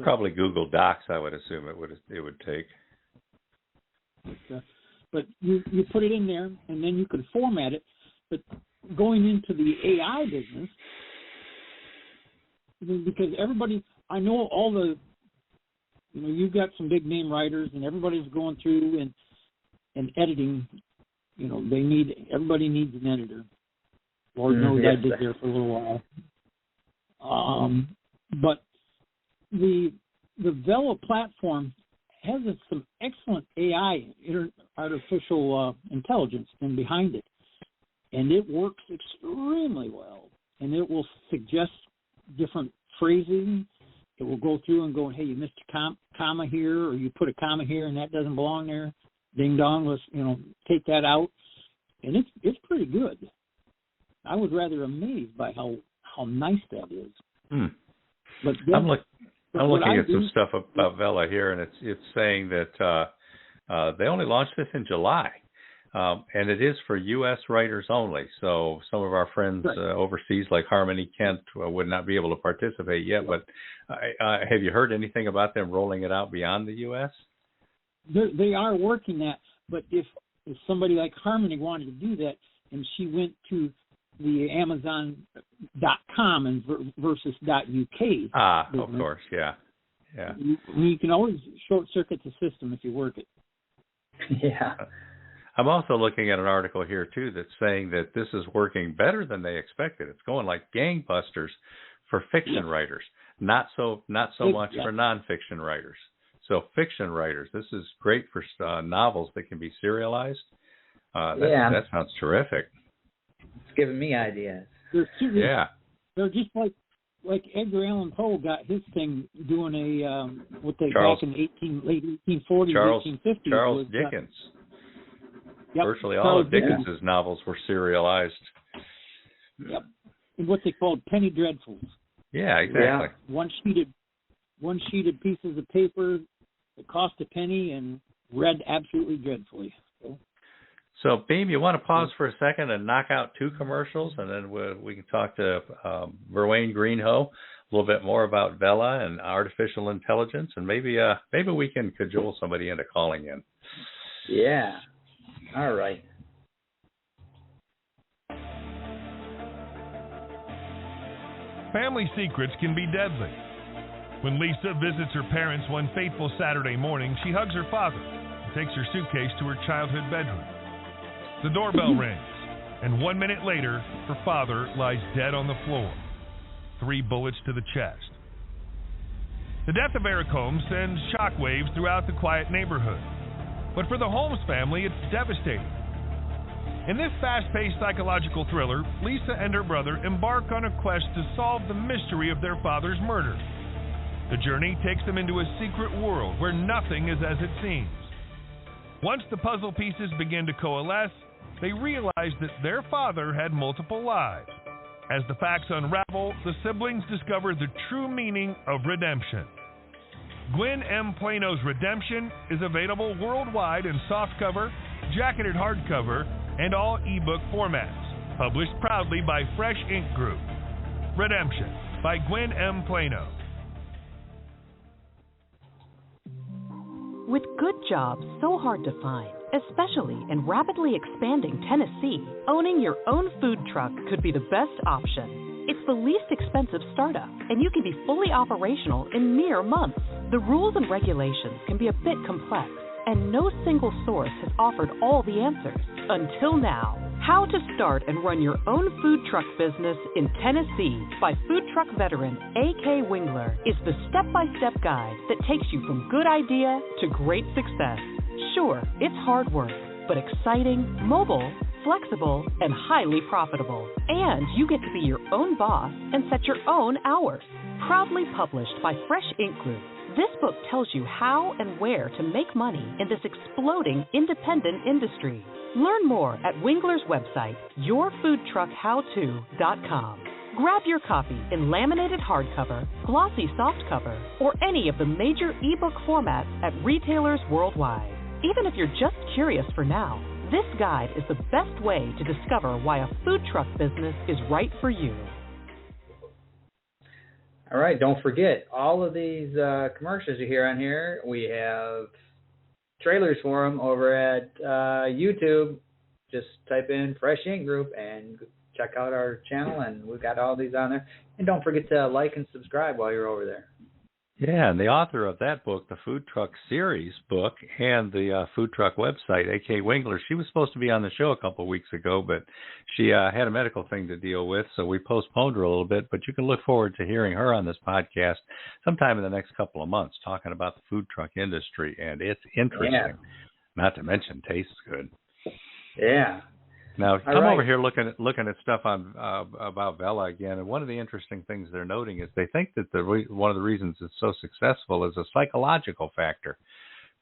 Probably Google Docs, I would assume it would take. But you put it in there, and then you can format it. But going into the AI business, because everybody, I know all the, you've got some big name writers, and everybody's going through and editing. Everybody needs an editor. Lord knows yes. I did there for a little while. But the Vela platform has some excellent AI, artificial intelligence, in behind it, and it works extremely well. And it will suggest different phrasing. It will go through and go, hey, you missed a comma here, or you put a comma here, and that doesn't belong there. Ding dong, let's take that out. And it's pretty good. I was rather amazed by how nice that is. But I'm looking at some stuff about Vela here, and it's saying that they only launched this in July, and it is for U.S. writers only. So some of our friends overseas, like Harmony Kent, would not be able to participate yet. But have you heard anything about them rolling it out beyond the U.S.? They are working that, but if somebody like Harmony wanted to do that, and she went to the Amazon.com and versus .uk. Of course, yeah. You can always short circuit the system if you work it. Yeah. I'm also looking at an article here too that's saying that this is working better than they expected. It's going like gangbusters for fiction writers, not so much for nonfiction writers. So fiction writers, this is great for novels that can be serialized. That sounds terrific. It's giving me ideas. They're just like Edgar Allan Poe got his thing doing back in late 1840s, 1850s. Charles Dickens. Virtually all of Dickens's novels were serialized. Yep. And what they called penny dreadfuls. Yeah, exactly. Yeah. One sheeted pieces of paper that cost a penny and read absolutely dreadfully. So, Beem, you want to pause for a second and knock out 2 commercials, and then we can talk to Verwayne Greenhoe a little bit more about Vela and artificial intelligence, and maybe we can cajole somebody into calling in. Yeah. All right. Family secrets can be deadly. When Lisa visits her parents one fateful Saturday morning, she hugs her father and takes her suitcase to her childhood bedroom. The doorbell rings, and 1 minute later, her father lies dead on the floor, 3 bullets to the chest. The death of Eric Holmes sends shockwaves throughout the quiet neighborhood. But for the Holmes family, it's devastating. In this fast-paced psychological thriller, Lisa and her brother embark on a quest to solve the mystery of their father's murder. The journey takes them into a secret world where nothing is as it seems. Once the puzzle pieces begin to coalesce, they realize that their father had multiple lives. As the facts unravel, the siblings discover the true meaning of redemption. Gwen M. Plano's Redemption is available worldwide in softcover, jacketed hardcover, and all ebook formats. Published proudly by Fresh Ink Group. Redemption by Gwen M. Plano. With good jobs so hard to find, especially in rapidly expanding Tennessee, owning your own food truck could be the best option. It's the least expensive startup, and you can be fully operational in mere months. The rules and regulations can be a bit complex, and no single source has offered all the answers. Until now. How to Start and Run Your Own Food Truck Business in Tennessee by food truck veteran A.K. Wingler is the step-by-step guide that takes you from good idea to great success. Sure, it's hard work, but exciting, mobile, flexible, and highly profitable. And you get to be your own boss and set your own hours. Proudly published by Fresh Ink Group, this book tells you how and where to make money in this exploding independent industry. Learn more at Wingler's website, yourfoodtruckhowto.com. Grab your copy in laminated hardcover, glossy softcover, or any of the major ebook formats at retailers worldwide. Even if you're just curious for now, this guide is the best way to discover why a food truck business is right for you. All right, don't forget, all of these commercials you hear on here, we have trailers for them over at YouTube. Just type in Fresh Ink Group and check out our channel, and we've got all these on there. And don't forget to like and subscribe while you're over there. Yeah, and the author of that book, the Food Truck Series book, and the Food Truck website, A.K. Winkler, she was supposed to be on the show a couple of weeks ago, but she had a medical thing to deal with, so we postponed her a little bit. But you can look forward to hearing her on this podcast sometime in the next couple of months, talking about the food truck industry, and it's interesting. Yeah. Not to mention, tastes good. Yeah. Now, I'm over here looking at stuff on about Vela again, and one of the interesting things they're noting is they think that one of the reasons it's so successful is a psychological factor.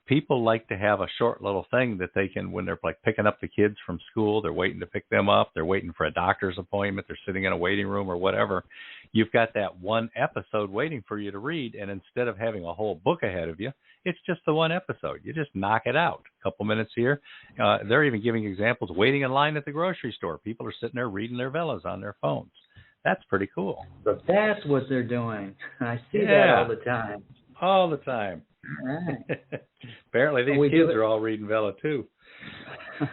People like to have a short little thing that they can, when they're like picking up the kids from school, they're waiting to pick them up, they're waiting for a doctor's appointment, they're sitting in a waiting room or whatever. You've got that one episode waiting for you to read, and instead of having a whole book ahead of you, it's just the one episode. You just knock it out. A couple minutes here. They're even giving examples. Waiting in line at the grocery store. People are sitting there reading their Velas on their phones. That's pretty cool. But that's what they're doing. I see that all the time. All the time. All right. Apparently these kids are all reading Vela too. All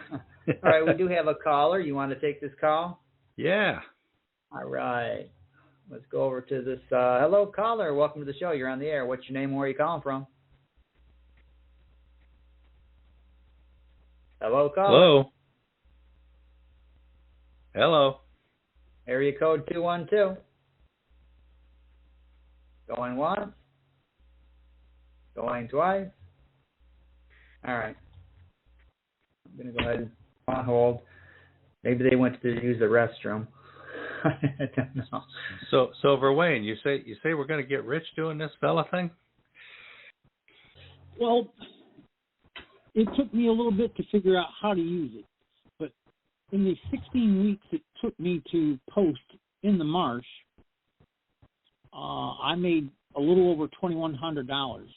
right, we do have a caller. You want to take this call? Yeah. All right. Let's go over to this. Hello, caller. Welcome to the show. You're on the air. What's your name? Where are you calling from? Hello, caller. Hello. Hello. Area code 212. Going once. Going twice. All right. I'm going to go ahead and on hold. Maybe they went to use the restroom. I don't know. So Verwayne, you say we're going to get rich doing this Vela thing? Well, it took me a little bit to figure out how to use it. But in the 16 weeks it took me to post in the marsh, I made a little over $2,100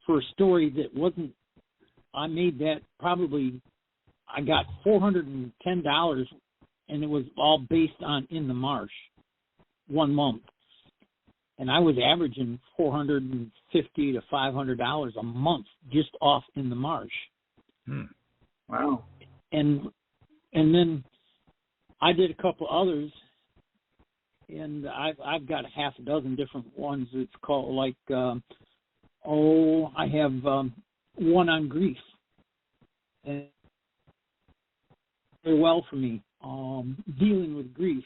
for a story that wasn't, I made that probably, I got $410, and it was all based on in the marsh, 1 month. And I was averaging $450 to $500 a month just off in the marsh. Wow. And then I did a couple others, and I've got a half a dozen different ones. It's called like, I have one on grief. And very well for me, dealing with grief.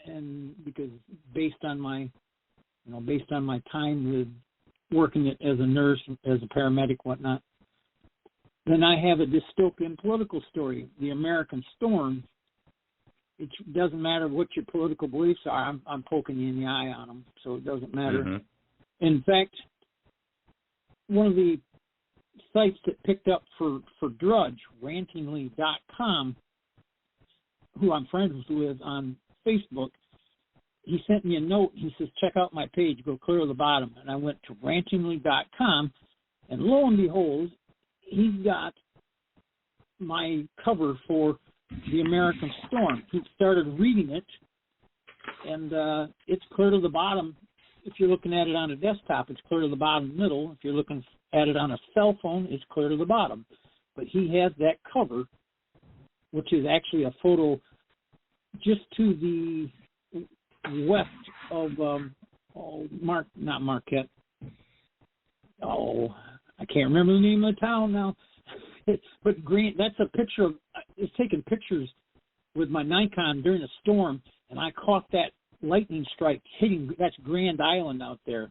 And because based on my time with working as a nurse, as a paramedic, whatnot. Then I have a dystopian political story, The American Storm. It doesn't matter what your political beliefs are. I'm poking you in the eye on them, so it doesn't matter. Mm-hmm. In fact, one of the sites that picked up for Drudge, rantingly.com, who I'm friends with on Facebook, he sent me a note. He says, check out my page, go clear to the bottom. And I went to rantingly.com, and lo and behold, he's got my cover for The American Storm. He started reading it, and it's clear to the bottom. If you're looking at it on a desktop, it's clear to the bottom middle. If you're looking at it on a cell phone, it's clear to the bottom. But he has that cover, which is actually a photo just to the west of not Marquette. Oh, I can't remember the name of the town now. But Green, that's a picture of, it's taking pictures with my Nikon during a storm, and I caught that lightning strike hitting, that's Grand Island out there,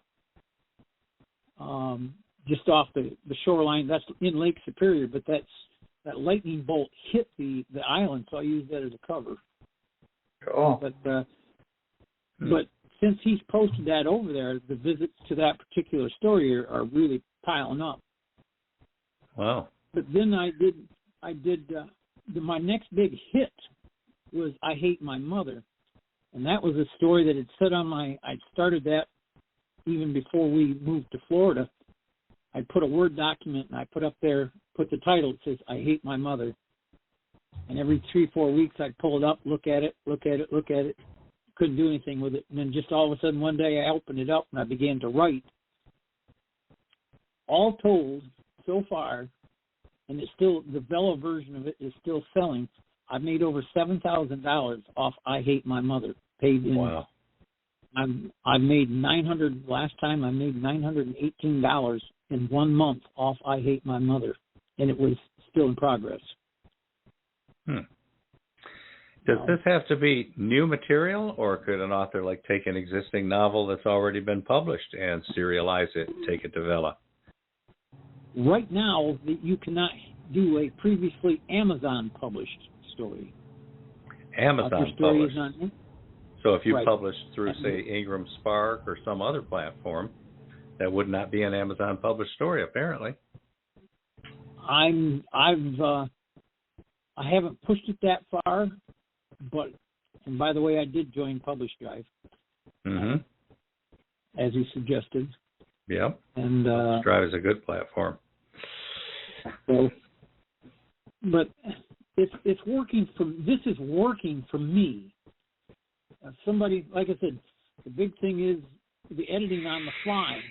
just off the shoreline. That's in Lake Superior, but that lightning bolt hit the island, so I used that as a cover. Cool. But since he's posted that over there, the visits to that particular story are really piling up. Wow. But then I did my next big hit was I Hate My Mother. And that was a story that had said on I started that even before we moved to Florida. I put a Word document and I put the title, it says, I Hate My Mother. And every 3-4 weeks I'd pull it up, look at it. Couldn't do anything with it. And then just all of a sudden one day I opened it up and I began to write. All told, so far, and it's still, the Vela version of it is still selling, I've made over $7,000 off I Hate My Mother, paid in I made $900 last time. I made $918 in 1 month off I Hate My Mother, and it was still in progress. Does this have to be new material, or could an author take an existing novel that's already been published and serialize it, take it to Vella? Right now, you cannot do a previously Amazon published story. Amazon published. So if you right. published through, say, Ingram Spark or some other platform, that would not be an Amazon published story, apparently. I haven't pushed it that far, and by the way, I did join Publish Drive, as you suggested. Yeah, and Publish Drive is a good platform. So, but it's working this is working for me. Somebody, like I said, the big thing is the editing on the fly.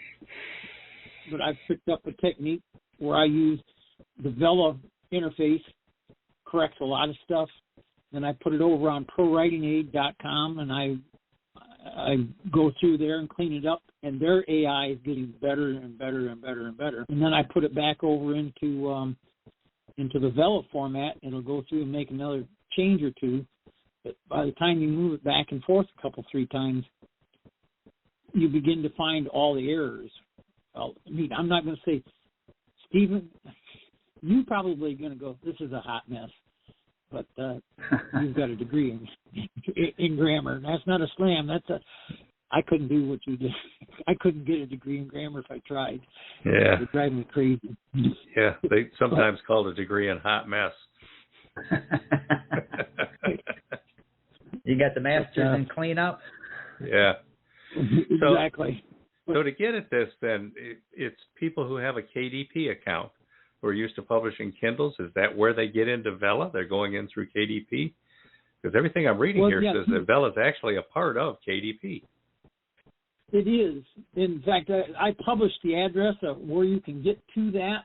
But I've picked up a technique where I use the Vella interface, corrects a lot of stuff, and I put it over on ProWritingAid.com, and I go through there and clean it up, and their AI is getting better and better and better and better. And then I put it back over into the Vella format, and it'll go through and make another change or two. But by the time you move it back and forth a couple, 3 times, you begin to find all the errors. Well, I'm not going to say, Stephen, you're probably going to go, this is a hot mess. But you've got a degree in grammar. That's not a slam. I couldn't do what you did. I couldn't get a degree in grammar if I tried. Yeah. It would drive me crazy. Yeah, they sometimes call a degree in hot mess. You got the master's in cleanup? Yeah. Exactly. So to get at this, then, it's people who have a KDP account who are used to publishing Kindles. Is that where they get into Vella? They're going in through KDP? Because everything I'm reading here says that Vella is actually a part of KDP. It is. In fact, I published the address of where you can get to that.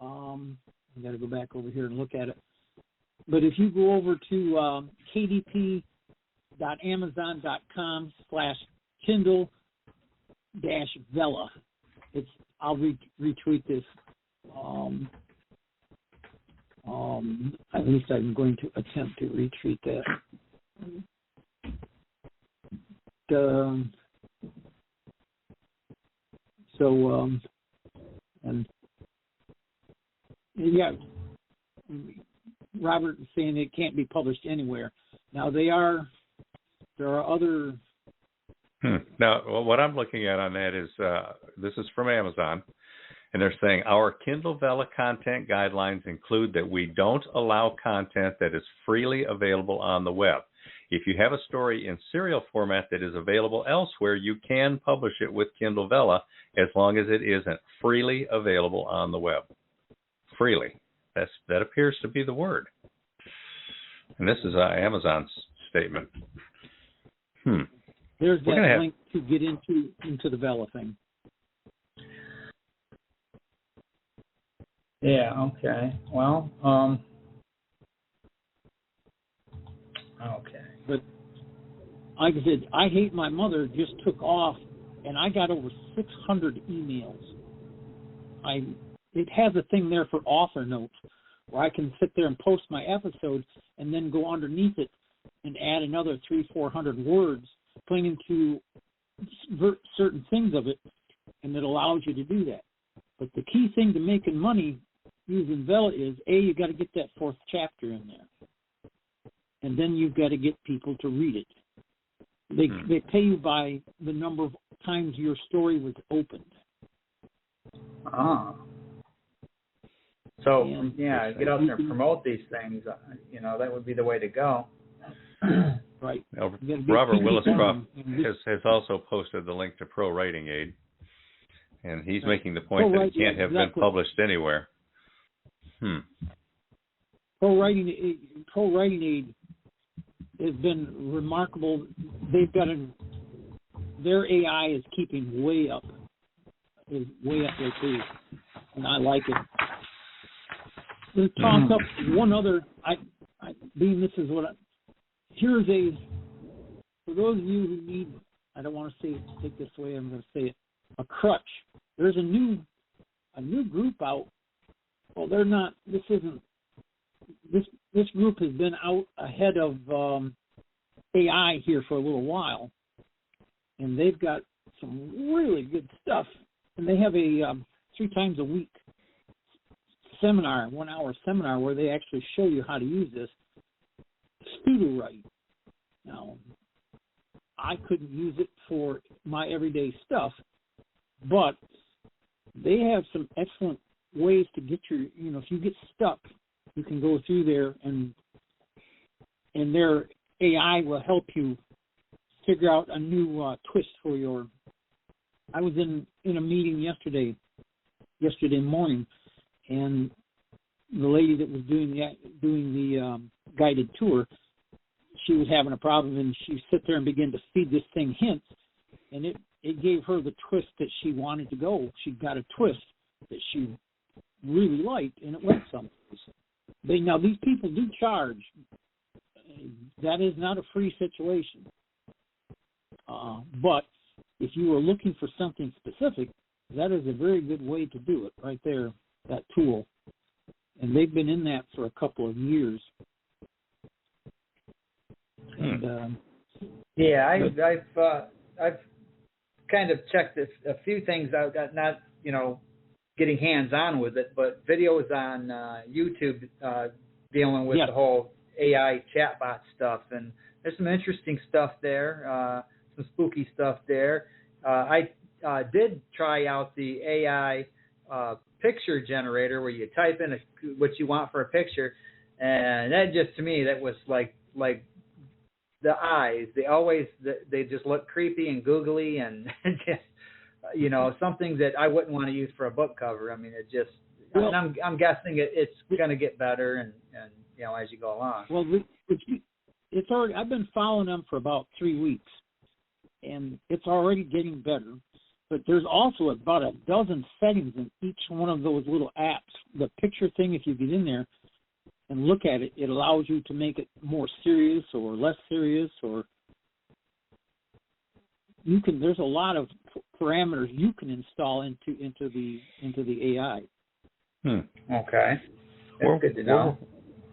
I've got to go back over here and look at it. But if you go over to kdp.amazon.com/Kindle-Vella, I'll retweet this. At least I'm going to attempt to retweet that. Robert is saying it can't be published anywhere. Now there are other. Now, what I'm looking at on that is this is from Amazon. And they're saying our Kindle Vella content guidelines include that we don't allow content that is freely available on the web. If you have a story in serial format that is available elsewhere, you can publish it with Kindle Vella as long as it isn't freely available on the web. Freely. That appears to be the word. And this is Amazon's statement. There's that link to get into the Vella thing. Yeah, okay. Well, okay. But like I said, I Hate My Mother just took off, and I got over 600 emails. It has a thing there for author notes where I can sit there and post my episodes and then go underneath it and add another 300-400 words pointing to certain things of it, and it allows you to do that. But the key thing to making money using Vella is, you got to get that 4th chapter in there. And then you've got to get people to read it. They pay you by the number of times your story was opened. So, get out there and promote these things. That would be the way to go. Right. Now, Robert Williscroft has also posted the link to Pro Writing Aid. And he's making the point that it can't have been published anywhere. Pro Writing Aid has been remarkable. They've got their AI is keeping way up their too, and I like it. Let's toss up one other. Beam, this is what. For those of you who need I don't want to say it this way. I'm going to say it, a crutch. There's a new group out. Well, they're not. This group has been out ahead of AI here for a little while, and they've got some really good stuff. And they have a 3 times a week seminar, 1-hour seminar, where they actually show you how to use this Studorite. Now, I couldn't use it for my everyday stuff, but they have some excellent ways to get your, if you get stuck, you can go through there and their AI will help you figure out a new twist for your. I was in a meeting yesterday morning, and the lady that was doing the guided tour, she was having a problem, and she sit there and began to feed this thing hints, and it gave her the twist that she wanted to go. She got a twist that she really liked, and it went someplace. Now, these people do charge. That is not a free situation. But if you are looking for something specific, that is a very good way to do it right there, that tool. And they've been in that for a couple of years. And, I've kind of checked a few things out, not getting hands-on with it, but videos on YouTube dealing with the whole AI chatbot stuff, and there's some interesting stuff there, some spooky stuff there. I did try out the AI picture generator where you type in what you want for a picture, and that just, to me, that was like the eyes. They just look creepy and googly and just, something that I wouldn't want to use for a book cover. I mean, it just, and I'm guessing it's going to get better and as you go along. Well, it's already, I've been following them for about 3 weeks, and it's already getting better. But there's also about a dozen settings in each one of those little apps. The picture thing, if you get in there and look at it, it allows you to make it more serious or less serious, or you can. There's a lot of parameters you can install into the AI. Okay, that's good to know.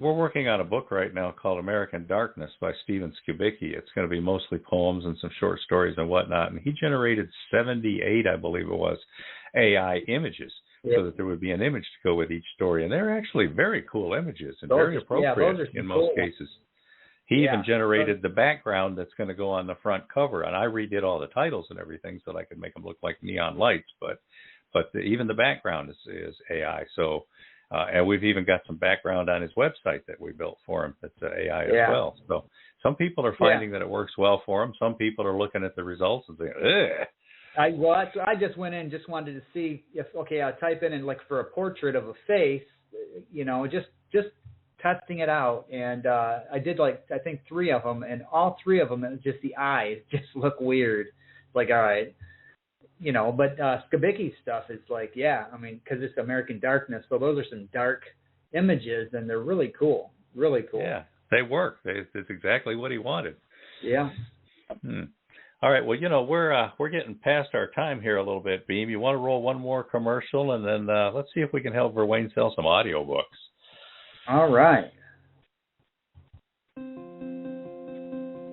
We're working on a book right now called American Darkness by Stephen Skibicki. It's going to be mostly poems and some short stories and whatnot. And he generated 78, I believe it was, AI images so that there would be an image to go with each story. And they're actually very cool images and very appropriate in most cases. He even generated the background that's going to go on the front cover. And I redid all the titles and everything so that I could make them look like neon lights. But even the background is AI. So. And we've even got some background on his website that we built for him that's AI as well. So some people are finding that it works well for them. Some people are looking at the results and saying, ugh. I just went in, just wanted to see if, I'll type in like for a portrait of a face, just testing it out. And I did I think 3 of them, and all 3 of them, it was just the eyes just look weird. Like, all right. But Skibicki's stuff is because it's American Darkness, so those are some dark images, and they're really cool. Really cool. Yeah, they work. It's exactly what he wanted. Yeah. All right. Well, we're getting past our time here a little bit, Beem. You want to roll one more commercial, and then let's see if we can help Verwayne sell some audiobooks. All right.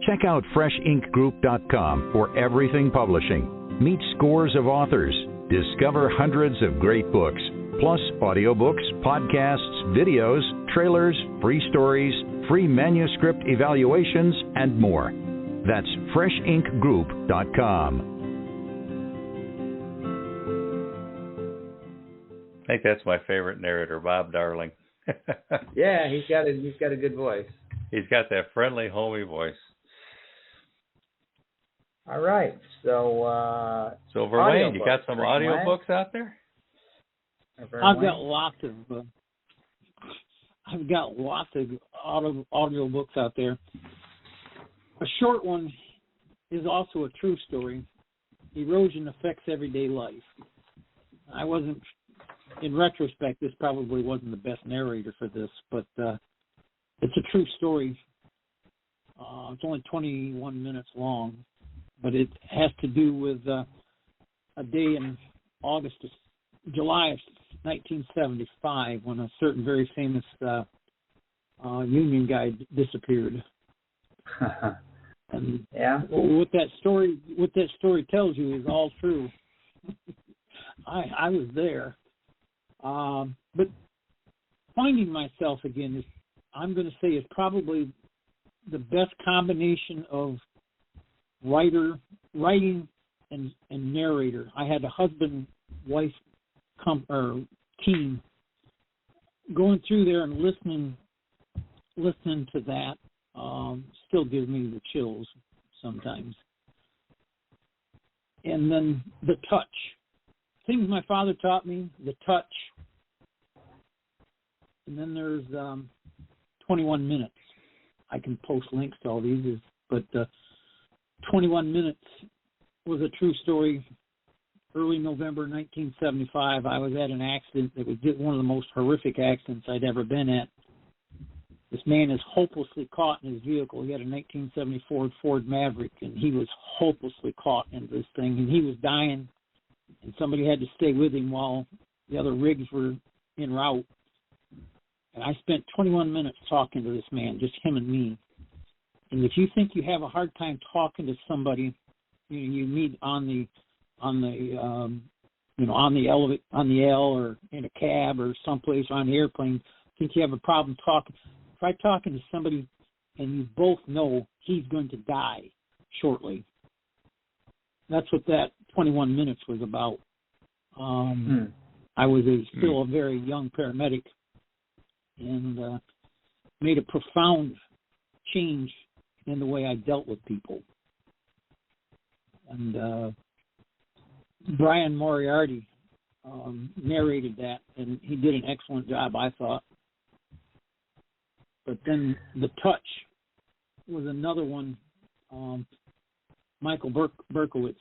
Check out FreshInkGroup.com for everything publishing. Meet scores of authors. Discover hundreds of great books, plus audiobooks, podcasts, videos, trailers, free stories, free manuscript evaluations, and more. That's FreshInkGroup.com. I think that's my favorite narrator, Bob Darling. Yeah, he's got a good voice. He's got that friendly, homey voice. All right, so Verwayne, you got some audiobooks out there? I've got lots of audiobooks out there. A short one is also a true story. Erosion affects everyday life. In retrospect, this probably wasn't the best narrator for this, but it's a true story. It's only 21 minutes long. but it has to do with a day in July of 1975 when a certain very famous union guy disappeared. And what that story tells you is all true. I was there, but finding myself again is, I'm going to say, is probably the best combination of writing and narrator. I had a husband-wife team going through there and listening to that. Still gives me the chills sometimes. And then the touch. Things my father taught me, the touch. And then there's 21 minutes. I can post links to all these, but 21 minutes was a true story. Early November 1975, I was at an accident that was one of the most horrific accidents I'd ever been at. This man is hopelessly caught in his vehicle. He had a 1974 Ford Maverick, and he was hopelessly caught in this thing, and he was dying, and somebody had to stay with him while the other rigs were en route. And I spent 21 minutes talking to this man, just him and me. And if you think you have a hard time talking to somebody you meet on the L or in a cab or someplace on the airplane, think you have a problem talking, try talking to somebody and you both know he's going to die shortly. That's what that 21 minutes was about. I was still a very young paramedic and made a profound change in the way I dealt with people. And Brian Moriarty narrated that, and he did an excellent job, I thought. But then the touch was another one. Michael Berkowitz,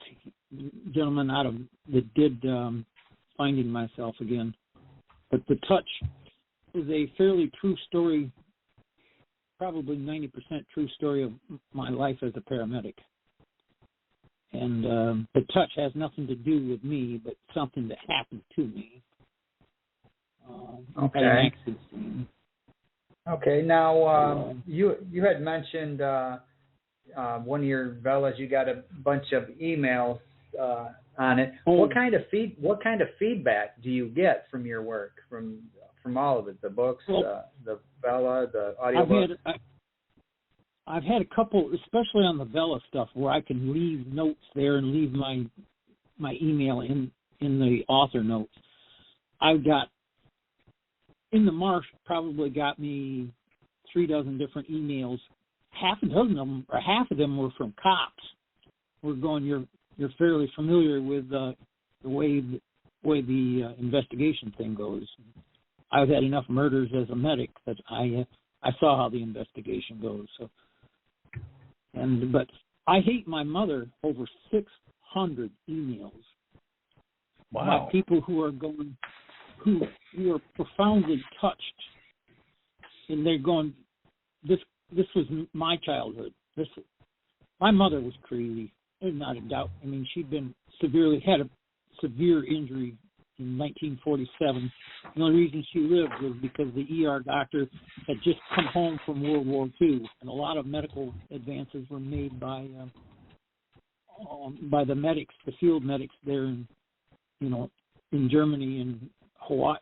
gentleman that did Finding Myself Again. But the touch is a fairly true story, probably 90% true story of my life as a paramedic. And the touch has nothing to do with me, but something that happened to me. At an accident scene. Okay. Now you had mentioned one of your Velas, you got a bunch of emails on it. What kind of feedback do you get from your work, from all of it, the books, the Vela, the audiobooks? I've had a couple, especially on the Vela stuff, where I can leave notes there and leave my email in the author notes. I've got, in the Marsh, probably got me 3 dozen different emails. Half of them were from cops. We're going, you're fairly familiar with the way the investigation thing goes. I've had enough murders as a medic that I saw how the investigation goes. So. But I hate my mother over 600 emails. Wow. By people who are profoundly touched, and they're going, this was my childhood. My mother was crazy. There's not a doubt. I mean, she'd had a severe injury in 1947. The only reason she lived was because the ER doctor had just come home from World War II, and a lot of medical advances were made by the medics, the field medics there in Germany and Hawaii,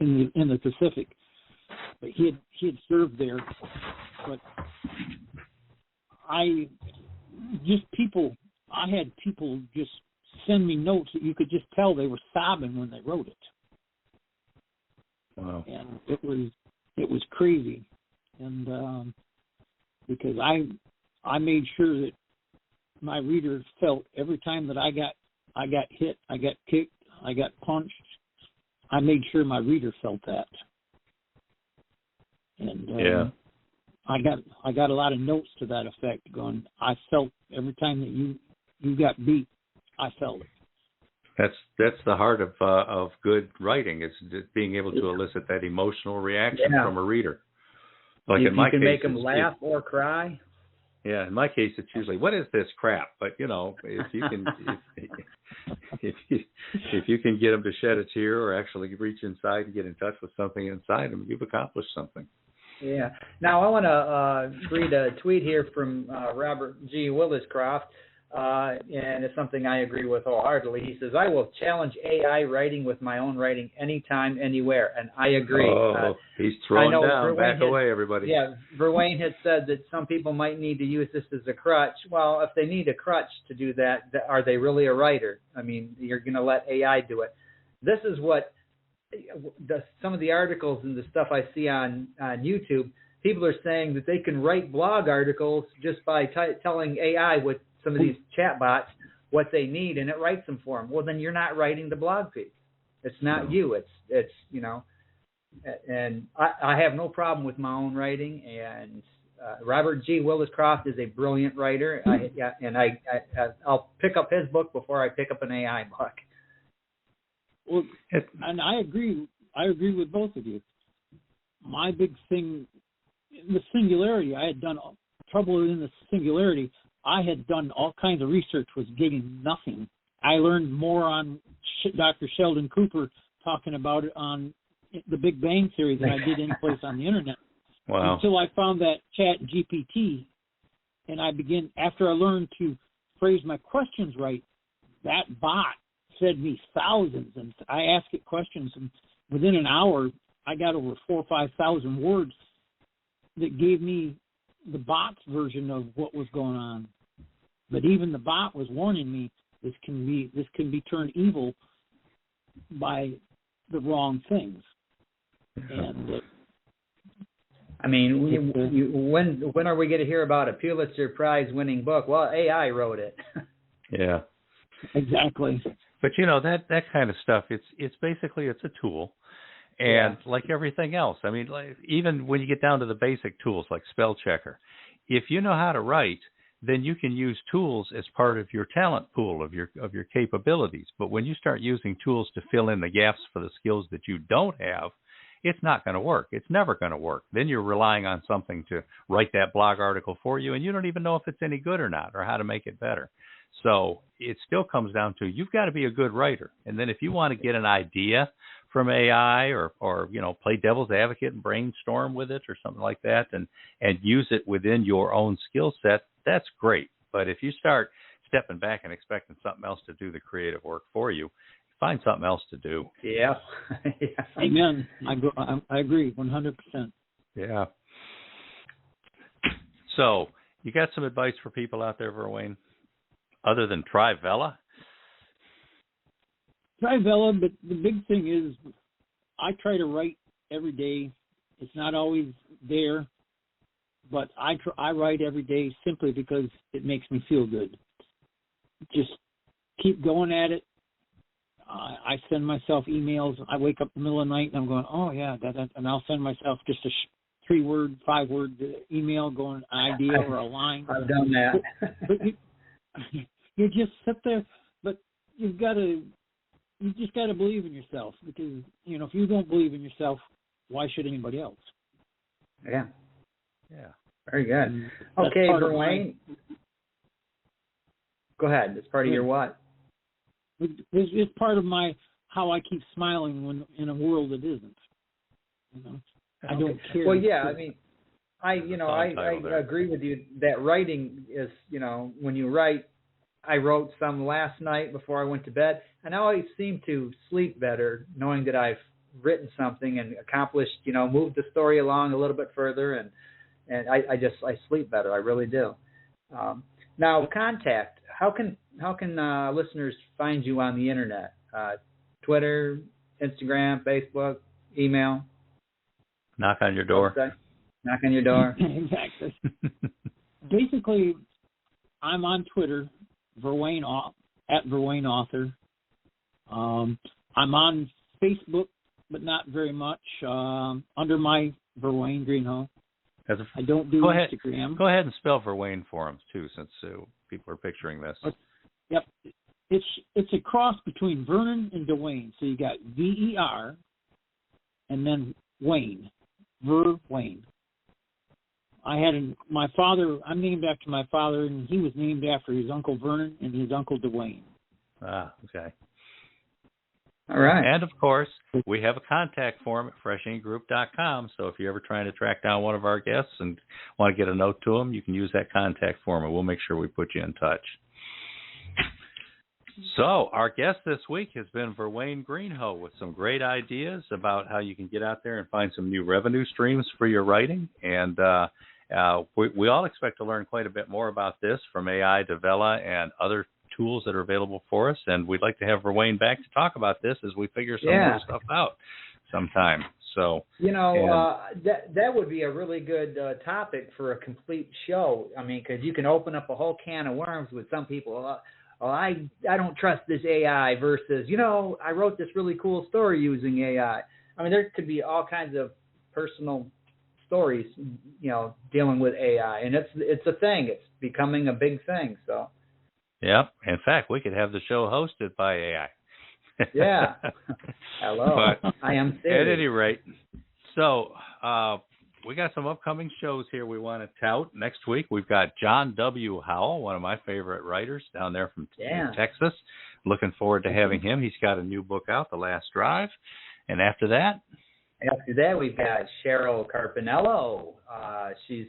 in the Pacific. But he had served there. But I had people just send me notes that you could just tell they were sobbing when they wrote it. Wow. And it was crazy. And because I made sure that my readers felt every time that I got hit, I got kicked, I got punched, I made sure my reader felt that. And I got a lot of notes to that effect going, I felt every time that you got beat, I felt it. That's the heart of good writing, is being able to elicit that emotional reaction from a reader. Like you in my can case, make them laugh or cry. Yeah, in my case, it's usually, what is this crap? But if you can, if you can get them to shed a tear or actually reach inside and get in touch with something inside them, you've accomplished something. Yeah. Now I want to read a tweet here from Robert G. Williscroft, and it's something I agree with wholeheartedly. He says, "I will challenge AI writing with my own writing anytime, anywhere," and I agree. He's throwing down. Verwayne Back away, everybody. Yeah, Verwayne had said that some people might need to use this as a crutch. Well, if they need a crutch to do that, are they really a writer? I mean, you're going to let AI do it. This is what some of the articles and the stuff I see on YouTube, people are saying that they can write blog articles just by telling AI with some of these chatbots what they need, and it writes them for them. Well, then you're not writing the blog piece. It's not you. It's and I have no problem with my own writing. And Robert G. Williscroft is a brilliant writer, I'll pick up his book before I pick up an AI book. Well, and I agree with both of you. My big thing, the singularity, I had done trouble in the singularity. I had done all kinds of research, was getting nothing. I learned more on Dr. Sheldon Cooper talking about it on the Big Bang Theory than I did any place on the internet. Wow. Until I found that Chat GPT, and after I learned to phrase my questions right, that bot fed me thousands, and I asked it questions, and within an hour, I got over 4,000 or 5,000 words that gave me the bot's version of what was going on. But even the bot was warning me this can be turned evil by the wrong things. And I mean, when are we going to hear about a Pulitzer Prize winning book? Well, AI wrote it. Yeah. Exactly. But that kind of stuff, it's basically a tool, and like everything else, I mean, even when you get down to the basic tools like spell checker, if you know how to write, then you can use tools as part of your talent pool of your capabilities. But when you start using tools to fill in the gaps for the skills that you don't have, it's not going to work. It's never going to work. Then you're relying on something to write that blog article for you, and you don't even know if it's any good or not, or how to make it better. So it still comes down to you've got to be a good writer. And then if you want to get an idea from AI or play devil's advocate and brainstorm with it or something like that and use it within your own skill set, that's great. But if you start stepping back and expecting something else to do the creative work for you, find something else to do. Yeah. Amen. I agree 100%. Yeah. So you got some advice for people out there, Verwayne? Other than try Vela? Try Vela, but the big thing is I try to write every day. It's not always there, but I write every day simply because it makes me feel good. Just keep going at it. I send myself emails. I wake up in the middle of the night and I'm going, oh, yeah, and I'll send myself just a 3-word, 5-word email going an idea or a line. I've done that. But you just sit there, but you just got to believe in yourself, because if you don't believe in yourself, why should anybody else? Yeah. Very good. Okay, Verwayne. Go ahead. It's part of your what? It's part of how I keep smiling when in a world that isn't. I don't care. Well, yeah. I mean, I agree with you that writing is, when you write. I wrote some last night before I went to bed, and I always seem to sleep better knowing that I've written something and accomplished, moved the story along a little bit further, and I sleep better. I really do. Now, contact. How can listeners find you on the internet? Twitter, Instagram, Facebook, email. Knock on your door. Website? Knock on your door. Exactly. Basically, I'm on Twitter. Verwayne Author. I'm on Facebook, but not very much. Under my Verwayne Greenhoe. I don't do Instagram. Go ahead and spell Verwayne for them too, since people are picturing this. Yep, it's a cross between Vernon and Dwayne. So you got VER, and then Wayne, Verwayne. my father. I'm named after my father, and he was named after his Uncle Vernon and his Uncle Dwayne. Ah, okay. All right. And, of course, we have a contact form at freshinkgroup.com, so if you're ever trying to track down one of our guests and want to get a note to them, you can use that contact form, and we'll make sure we put you in touch. So our guest this week has been Verwayne Greenhoe with some great ideas about how you can get out there and find some new revenue streams for your writing. And we all expect to learn quite a bit more about this from AI to Vela and other tools that are available for us, and we'd like to have Verwayne back to talk about this as we figure some more stuff out sometime. So that would be a really good topic for a complete show. I mean, because you can open up a whole can of worms with some people. I don't trust this AI versus I wrote this really cool story using AI. I mean, there could be all kinds of personal stories dealing with AI, and it's a thing. It's becoming a big thing. So. Yep. In fact, we could have the show hosted by AI. Yeah. Hello. But I am serious. At any rate, so we got some upcoming shows here we want to tout. Next week, we've got John W. Howell, one of my favorite writers down there from Texas. Looking forward to having him. He's got a new book out, The Last Drive. And after that, we've got Cheryl Carpinello. She's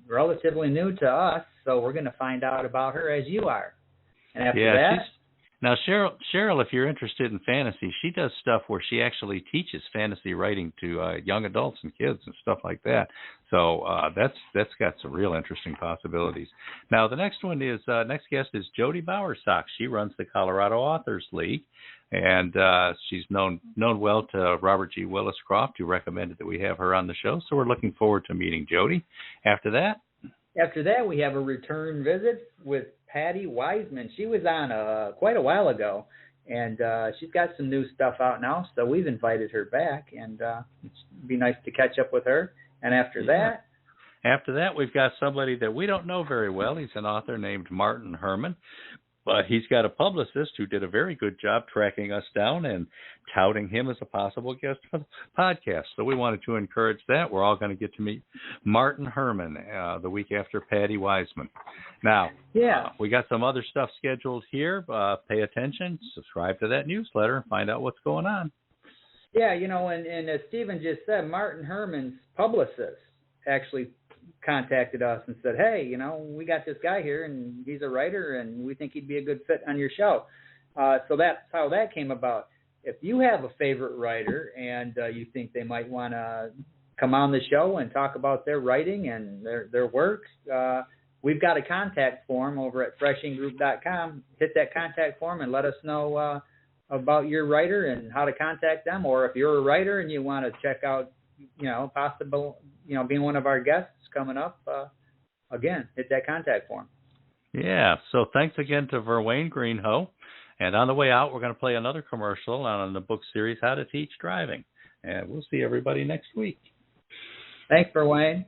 relatively new to us, so we're going to find out about her as you are. And after that... Now, Cheryl, if you're interested in fantasy, she does stuff where she actually teaches fantasy writing to young adults and kids and stuff like that. So that's got some real interesting possibilities. Now, the next guest is Jody Bowersock. She runs the Colorado Authors League, and she's known well to Robert G. Williscroft, who recommended that we have her on the show. So we're looking forward to meeting Jody. After that, we have a return visit with Patty Wiseman. She was on quite a while ago, and she's got some new stuff out now, so we've invited her back, and it'd be nice to catch up with her. And after that, we've got somebody that we don't know very well. He's an author named Martin Herman, but he's got a publicist who did a very good job tracking us down and touting him as a possible guest for the podcast. So we wanted to encourage that. We're all going to get to meet Martin Herman the week after Patty Wiseman. Now, we got some other stuff scheduled here. Pay attention, subscribe to that newsletter, and find out what's going on. Yeah, and as Stephen just said, Martin Herman's publicist actually contacted us and said, hey, we got this guy here, and he's a writer, and we think he'd be a good fit on your show. So that's how that came about. If you have a favorite writer and you think they might want to come on the show and talk about their writing and their work, we've got a contact form over at freshinkgroup.com. Hit that contact form and let us know about your writer and how to contact them. Or if you're a writer and you want to check out, possible, being one of our guests coming up, again, hit that contact form. Yeah, so thanks again to Verwayne Greenhoe. And on the way out, we're going to play another commercial on the book series, How to Teach Driving. And we'll see everybody next week. Thanks, Verwayne.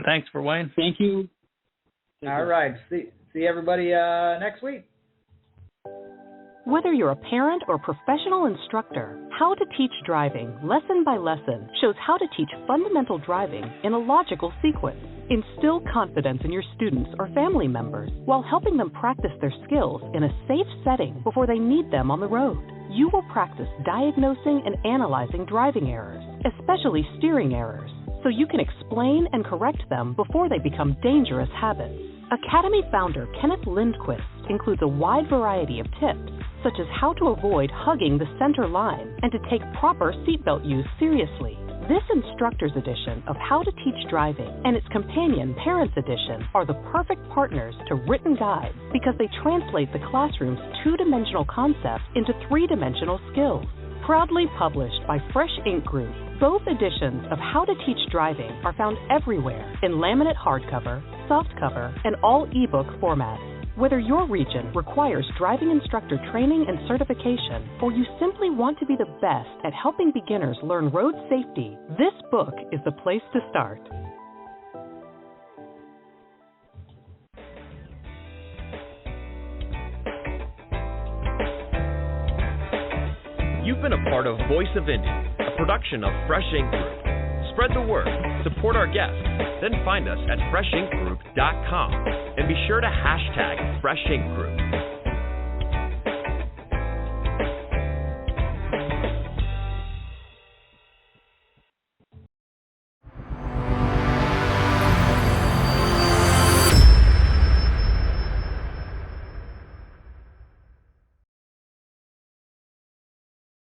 Thanks, Verwayne. Thank you. All right. See everybody next week. Whether you're a parent or professional instructor, How to Teach Driving, lesson by lesson, shows how to teach fundamental driving in a logical sequence. Instill confidence in your students or family members while helping them practice their skills in a safe setting before they need them on the road. You will practice diagnosing and analyzing driving errors, especially steering errors, so you can explain and correct them before they become dangerous habits. Academy founder Kenneth Lindquist includes a wide variety of tips, such as how to avoid hugging the center line and to take proper seatbelt use seriously. This Instructor's Edition of How to Teach Driving and its companion Parents Edition are the perfect partners to written guides because they translate the classroom's two-dimensional concepts into three-dimensional skills. Proudly published by Fresh Ink Group, both editions of How to Teach Driving are found everywhere in laminate hardcover, softcover, and all ebook formats. Whether your region requires driving instructor training and certification, or you simply want to be the best at helping beginners learn road safety, this book is the place to start. You've been a part of Voice of Indy, a production of Fresh Ink Group. Spread the word, support our guests, then find us at FreshInkGroup.com and be sure to hashtag FreshInkGroup.